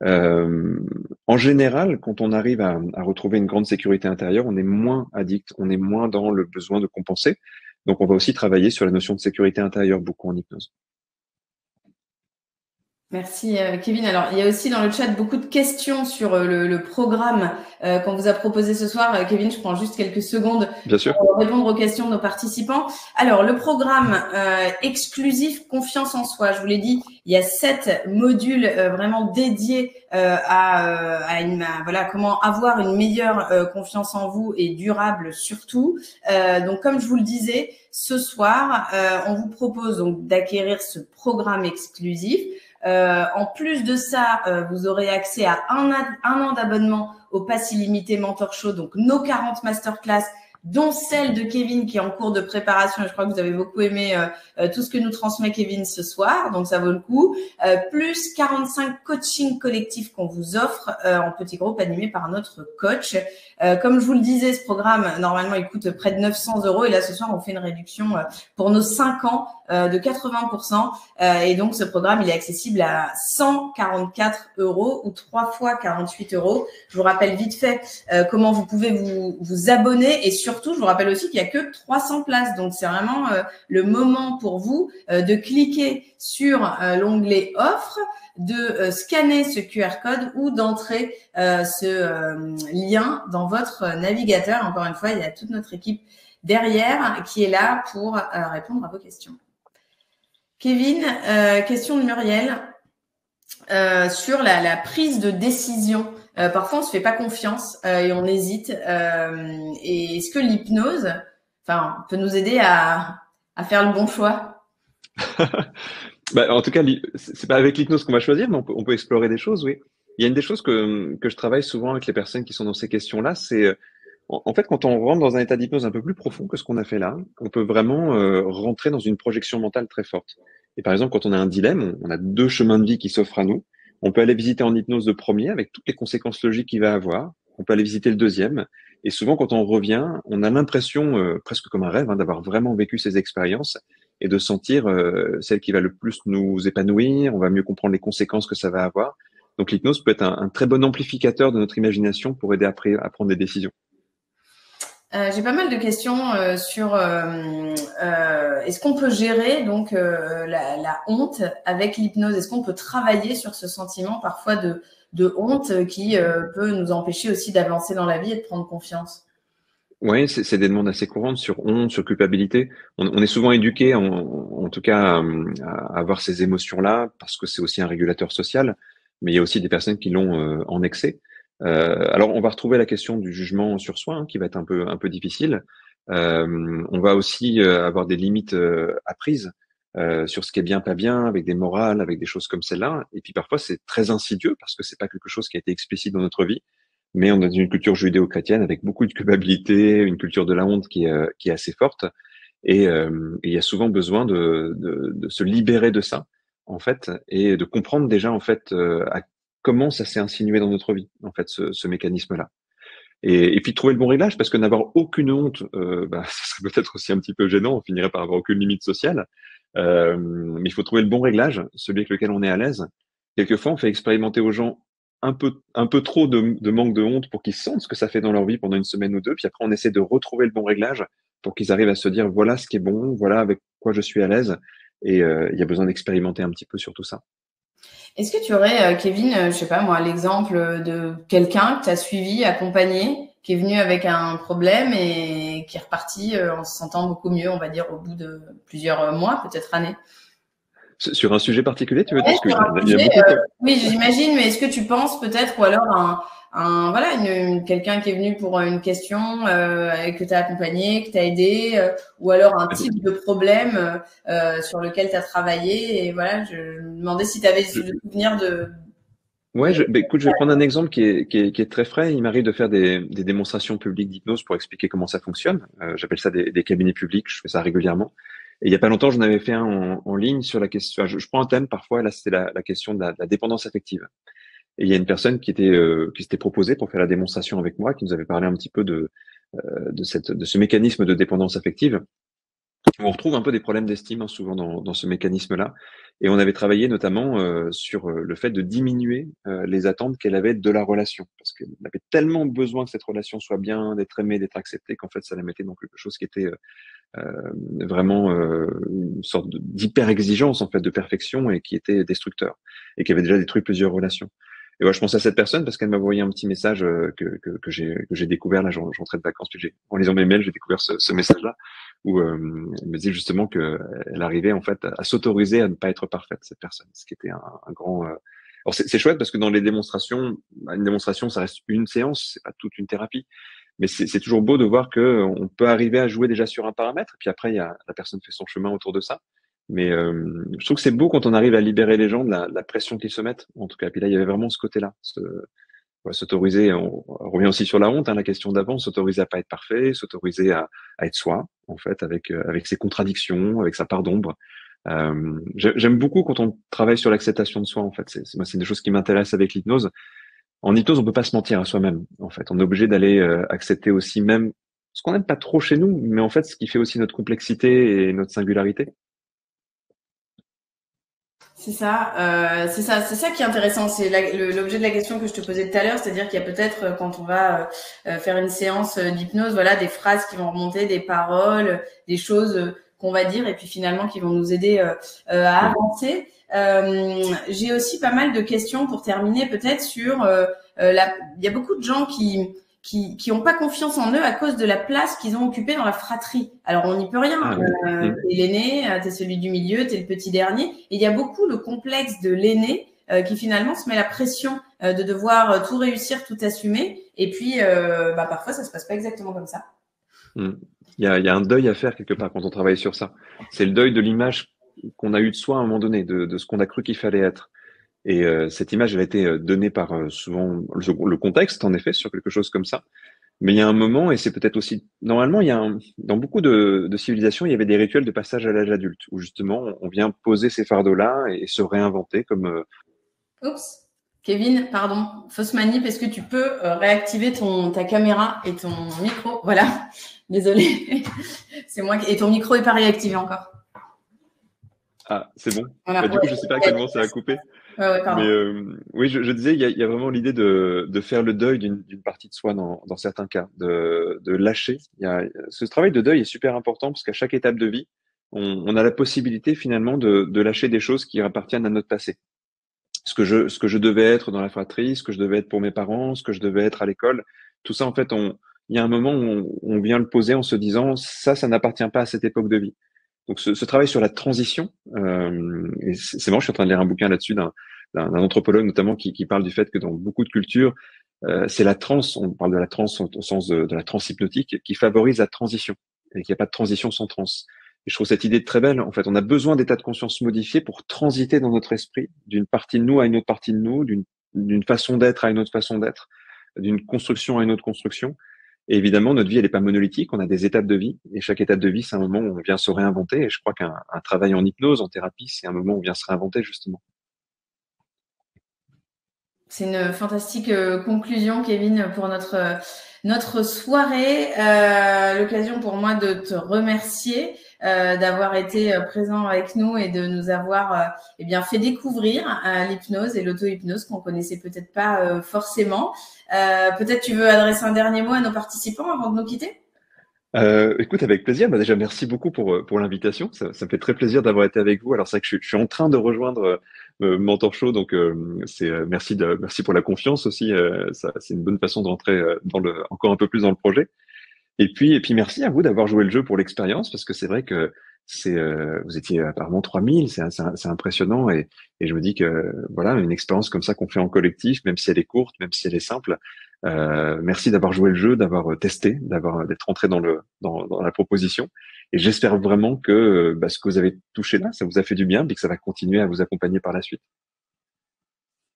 Euh, En général, quand on arrive à retrouver une grande sécurité intérieure, on est moins addict, on est moins dans le besoin de compenser. Donc, on va aussi travailler sur la notion de sécurité intérieure beaucoup en hypnose. Merci Kevin. Alors, il y a aussi dans le chat beaucoup de questions sur le programme qu'on vous a proposé ce soir. Kevin, je prends juste quelques secondes Bien sûr. pour répondre aux questions de nos participants. Alors, le programme exclusif Confiance en soi, je vous l'ai dit, il y a 7 modules vraiment dédiés voilà, comment avoir une meilleure confiance en vous et durable surtout. Donc, comme je vous le disais, ce soir, on vous propose donc d'acquérir ce programme exclusif. En plus de ça, vous aurez accès à un an d'abonnement au Pass Illimité Mentor Show, donc nos 40 masterclass, dont celle de Kevin qui est en cours de préparation. Je crois que vous avez beaucoup aimé tout ce que nous transmet Kevin ce soir, donc ça vaut le coup. Plus 45 coachings collectifs qu'on vous offre en petit groupe animé par notre coach. Comme je vous le disais, ce programme, normalement, il coûte près de 900 € et là, ce soir, on fait une réduction pour nos 5 ans de 80%. Et donc, ce programme, il est accessible à 144 € ou 3 fois 48 €. Je vous rappelle vite fait comment vous pouvez vous abonner et surtout, je vous rappelle aussi qu'il y a que 300 places. Donc, c'est vraiment le moment pour vous de cliquer sur l'onglet offre, de scanner ce QR code ou d'entrer ce lien dans votre navigateur. Encore une fois, il y a toute notre équipe derrière qui est là pour répondre à vos questions. Kevin, question de Muriel sur la prise de décision. Parfois, on se fait pas confiance et on hésite. Et est-ce que l'hypnose, peut nous aider à faire le bon choix? Bah, en tout cas, c'est pas avec l'hypnose qu'on va choisir, mais on peut explorer des choses, oui. Il y a une des choses que je travaille souvent avec les personnes qui sont dans ces questions-là, c'est en fait quand on rentre dans un état d'hypnose un peu plus profond que ce qu'on a fait là, on peut vraiment rentrer dans une projection mentale très forte. Et par exemple, quand on a un dilemme, on a deux chemins de vie qui s'offrent à nous. On peut aller visiter en hypnose le premier avec toutes les conséquences logiques qu'il va avoir. On peut aller visiter le deuxième. Et souvent, quand on revient, on a l'impression, presque comme un rêve, d'avoir vraiment vécu ces expériences et de sentir celle qui va le plus nous épanouir, on va mieux comprendre les conséquences que ça va avoir. Donc l'hypnose peut être un très bon amplificateur de notre imagination pour aider après à prendre des décisions. J'ai pas mal de questions sur est-ce qu'on peut gérer donc la honte avec l'hypnose? Est-ce qu'on peut travailler sur ce sentiment parfois de honte qui peut nous empêcher aussi d'avancer dans la vie et de prendre confiance? Oui, c'est des demandes assez courantes sur honte, sur culpabilité. On est souvent éduqué, en tout cas, à avoir ces émotions-là, parce que c'est aussi un régulateur social, mais il y a aussi des personnes qui l'ont en excès. Alors, on va retrouver la question du jugement sur soi, qui va être un peu difficile. On va aussi avoir des limites apprises sur ce qui est bien, pas bien, avec des morales, avec des choses comme celle-là. Et puis parfois, c'est très insidieux, parce que c'est pas quelque chose qui a été explicite dans notre vie. Mais on a une culture judéo-chrétienne avec beaucoup de culpabilité, une culture de la honte qui est assez forte. Et il y a souvent besoin de se libérer de ça, en fait, et de comprendre déjà, en fait, comment ça s'est insinué dans notre vie, en fait, ce mécanisme-là. Et puis trouver le bon réglage, parce que n'avoir aucune honte, ça serait peut-être aussi un petit peu gênant, on finirait par avoir aucune limite sociale. Mais il faut trouver le bon réglage, celui avec lequel on est à l'aise. Quelquefois, on fait expérimenter aux gens un peu trop de manque de honte pour qu'ils sentent ce que ça fait dans leur vie pendant une semaine ou deux. Puis après, on essaie de retrouver le bon réglage pour qu'ils arrivent à se dire, voilà ce qui est bon, voilà avec quoi je suis à l'aise. Et il y a besoin d'expérimenter un petit peu sur tout ça. Est-ce que tu aurais, Kevin, je sais pas moi, l'exemple de quelqu'un que tu as suivi, accompagné, qui est venu avec un problème et qui est reparti en se sentant beaucoup mieux, on va dire, au bout de plusieurs mois, peut-être années? Sur un sujet particulier, tu veux dire? Ouais, Parce qu'il y a beaucoup de... oui, j'imagine, mais est-ce que tu penses peut-être, ou alors voilà, quelqu'un qui est venu pour une question et que tu as accompagné, que tu as aidé, ou alors un type de problème sur lequel tu as travaillé. Et voilà, je me demandais si tu avais le souvenir de... Ouais, écoute, je vais prendre un exemple qui est très frais. Il m'arrive de faire des démonstrations publiques d'hypnose pour expliquer comment ça fonctionne. J'appelle ça des cabinets publics. Je fais ça régulièrement. Et il y a pas longtemps, j'en avais fait un en ligne sur la question. Je prends un thème parfois. Là, c'était la question de la dépendance affective. Et il y a une personne qui s'était proposée pour faire la démonstration avec moi, qui nous avait parlé un petit peu de ce mécanisme de dépendance affective. On retrouve un peu des problèmes d'estime hein, souvent dans ce mécanisme-là. Et on avait travaillé notamment sur le fait de diminuer les attentes qu'elle avait de la relation. Parce qu'elle avait tellement besoin que cette relation soit bien, d'être aimée, d'être acceptée, qu'en fait, ça la mettait dans quelque chose qui était vraiment une sorte d'hyper-exigence en fait, de perfection et qui était destructeur. Et qui avait déjà détruit plusieurs relations. Et ouais, je pense à cette personne parce qu'elle m'a envoyé un petit message que j'ai découvert là, je rentrais de vacances, puis en lisant mes mails, j'ai découvert ce message-là où elle me disait justement que elle arrivait en fait à s'autoriser à ne pas être parfaite cette personne, ce qui était un grand. Alors c'est chouette parce que dans les démonstrations, une démonstration ça reste une séance, c'est pas toute une thérapie, mais c'est toujours beau de voir que on peut arriver à jouer déjà sur un paramètre, et puis après la personne fait son chemin autour de ça. Mais je trouve que c'est beau quand on arrive à libérer les gens de la pression qu'ils se mettent, en tout cas. Puis là, il y avait vraiment ce côté-là, s'autoriser. On revient aussi sur la honte, hein, la question d'avant, s'autoriser à pas être parfait, s'autoriser à être soi, en fait, avec ses contradictions, avec sa part d'ombre. J'aime beaucoup quand on travaille sur l'acceptation de soi, en fait. C'est des choses qui m'intéressent avec l'hypnose. En hypnose, on peut pas se mentir à soi-même, en fait. On est obligé d'aller accepter aussi même ce qu'on n'aime pas trop chez nous, mais en fait, ce qui fait aussi notre complexité et notre singularité. C'est ça, c'est ça qui est intéressant. C'est l'objet de la question que je te posais tout à l'heure, c'est-à-dire qu'il y a peut-être quand on va faire une séance d'hypnose, voilà, des phrases qui vont remonter, des paroles, des choses qu'on va dire, et puis finalement qui vont nous aider à avancer. J'ai aussi pas mal de questions pour terminer, peut-être sur il y a beaucoup de gens qui ont pas confiance en eux à cause de la place qu'ils ont occupée dans la fratrie. Alors on n'y peut rien. T'es l'aîné, t'es celui du milieu, t'es le petit dernier. Et il y a beaucoup le complexe de l'aîné qui finalement se met la pression de devoir tout réussir, tout assumer. Et puis parfois ça se passe pas exactement comme ça. Il y a un deuil à faire quelque part quand on travaille sur ça. C'est le deuil de l'image qu'on a eue de soi à un moment donné, de ce qu'on a cru qu'il fallait être. Et cette image, elle a été donnée par souvent le contexte, en effet, sur quelque chose comme ça. Mais il y a un moment, et c'est peut-être aussi normalement, dans beaucoup de civilisations, il y avait des rituels de passage à l'âge adulte, où justement on vient poser ces fardeaux-là et se réinventer comme. Oups, Kevin, pardon, fausse manip. Est-ce que tu peux réactiver ta caméra et ton micro? Voilà, désolé, c'est moi. Et ton micro est pas réactivé encore. Ah, c'est bon. Voilà, du coup, je sais pas à quel moment ça a coupé. Ouais, pardon. Mais oui, je disais, il y a vraiment l'idée de faire le deuil d'une partie de soi dans certains cas, de lâcher. Ce travail de deuil est super important parce qu'à chaque étape de vie, on a la possibilité finalement de lâcher des choses qui appartiennent à notre passé. Ce que je devais être dans la fratrie, ce que je devais être pour mes parents, ce que je devais être à l'école, tout ça en fait, il y a un moment où on vient le poser en se disant ça n'appartient pas à cette époque de vie. Donc ce travail sur la transition, et c'est marrant, je suis en train de lire un bouquin là-dessus d'un anthropologue notamment qui parle du fait que dans beaucoup de cultures, c'est la transe, on parle de la transe au sens de la transe hypnotique, qui favorise la transition, et qu'il n'y a pas de transition sans transe. Et je trouve cette idée très belle. En fait, on a besoin d'états de conscience modifiés pour transiter dans notre esprit d'une partie de nous à une autre partie de nous, d'une façon d'être à une autre façon d'être, d'une construction à une autre construction. Et évidemment, notre vie, elle n'est pas monolithique. On a des étapes de vie. Et chaque étape de vie, c'est un moment où on vient se réinventer. Et je crois qu'un travail en hypnose, en thérapie, c'est un moment où on vient se réinventer, justement. C'est une fantastique conclusion, Kevin, pour notre soirée. L'occasion pour moi de te remercier d'avoir été présent avec nous et de nous avoir fait découvrir l'hypnose et l'auto-hypnose qu'on connaissait peut-être pas forcément. Peut-être tu veux adresser un dernier mot à nos participants avant de nous quitter? Écoute, avec plaisir. Déjà, merci beaucoup pour l'invitation. Ça me fait très plaisir d'avoir été avec vous. Alors, c'est vrai que je suis en train de rejoindre Mentor Show, donc merci pour la confiance aussi. C'est une bonne façon de rentrer encore un peu plus dans le projet. Et puis merci à vous d'avoir joué le jeu pour l'expérience, parce que c'est vrai que vous étiez apparemment 3000, c'est impressionnant et je me dis que voilà, une expérience comme ça qu'on fait en collectif, même si elle est courte, même si elle est simple, merci d'avoir joué le jeu, d'avoir testé, d'être entré dans la proposition. Et j'espère vraiment que ce que vous avez touché là, ça vous a fait du bien, et que ça va continuer à vous accompagner par la suite.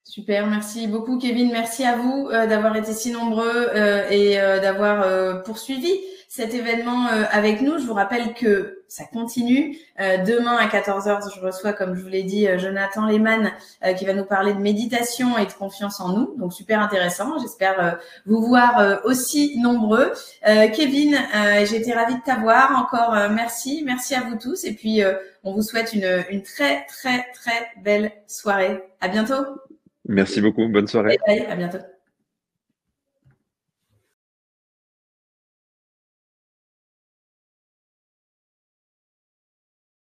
Super, merci beaucoup Kevin, merci à vous d'avoir été si nombreux et d'avoir poursuivi cet événement avec nous. Je vous rappelle que ça continue. Demain à 14 heures, je reçois, comme je vous l'ai dit, Jonathan Lehmann qui va nous parler de méditation et de confiance en nous. Donc super intéressant. J'espère vous voir aussi nombreux. Kevin, j'ai été ravie de t'avoir. Encore merci à vous tous. Et puis on vous souhaite une très très très belle soirée. À bientôt. Merci beaucoup, bonne soirée. Bye bye, à bientôt.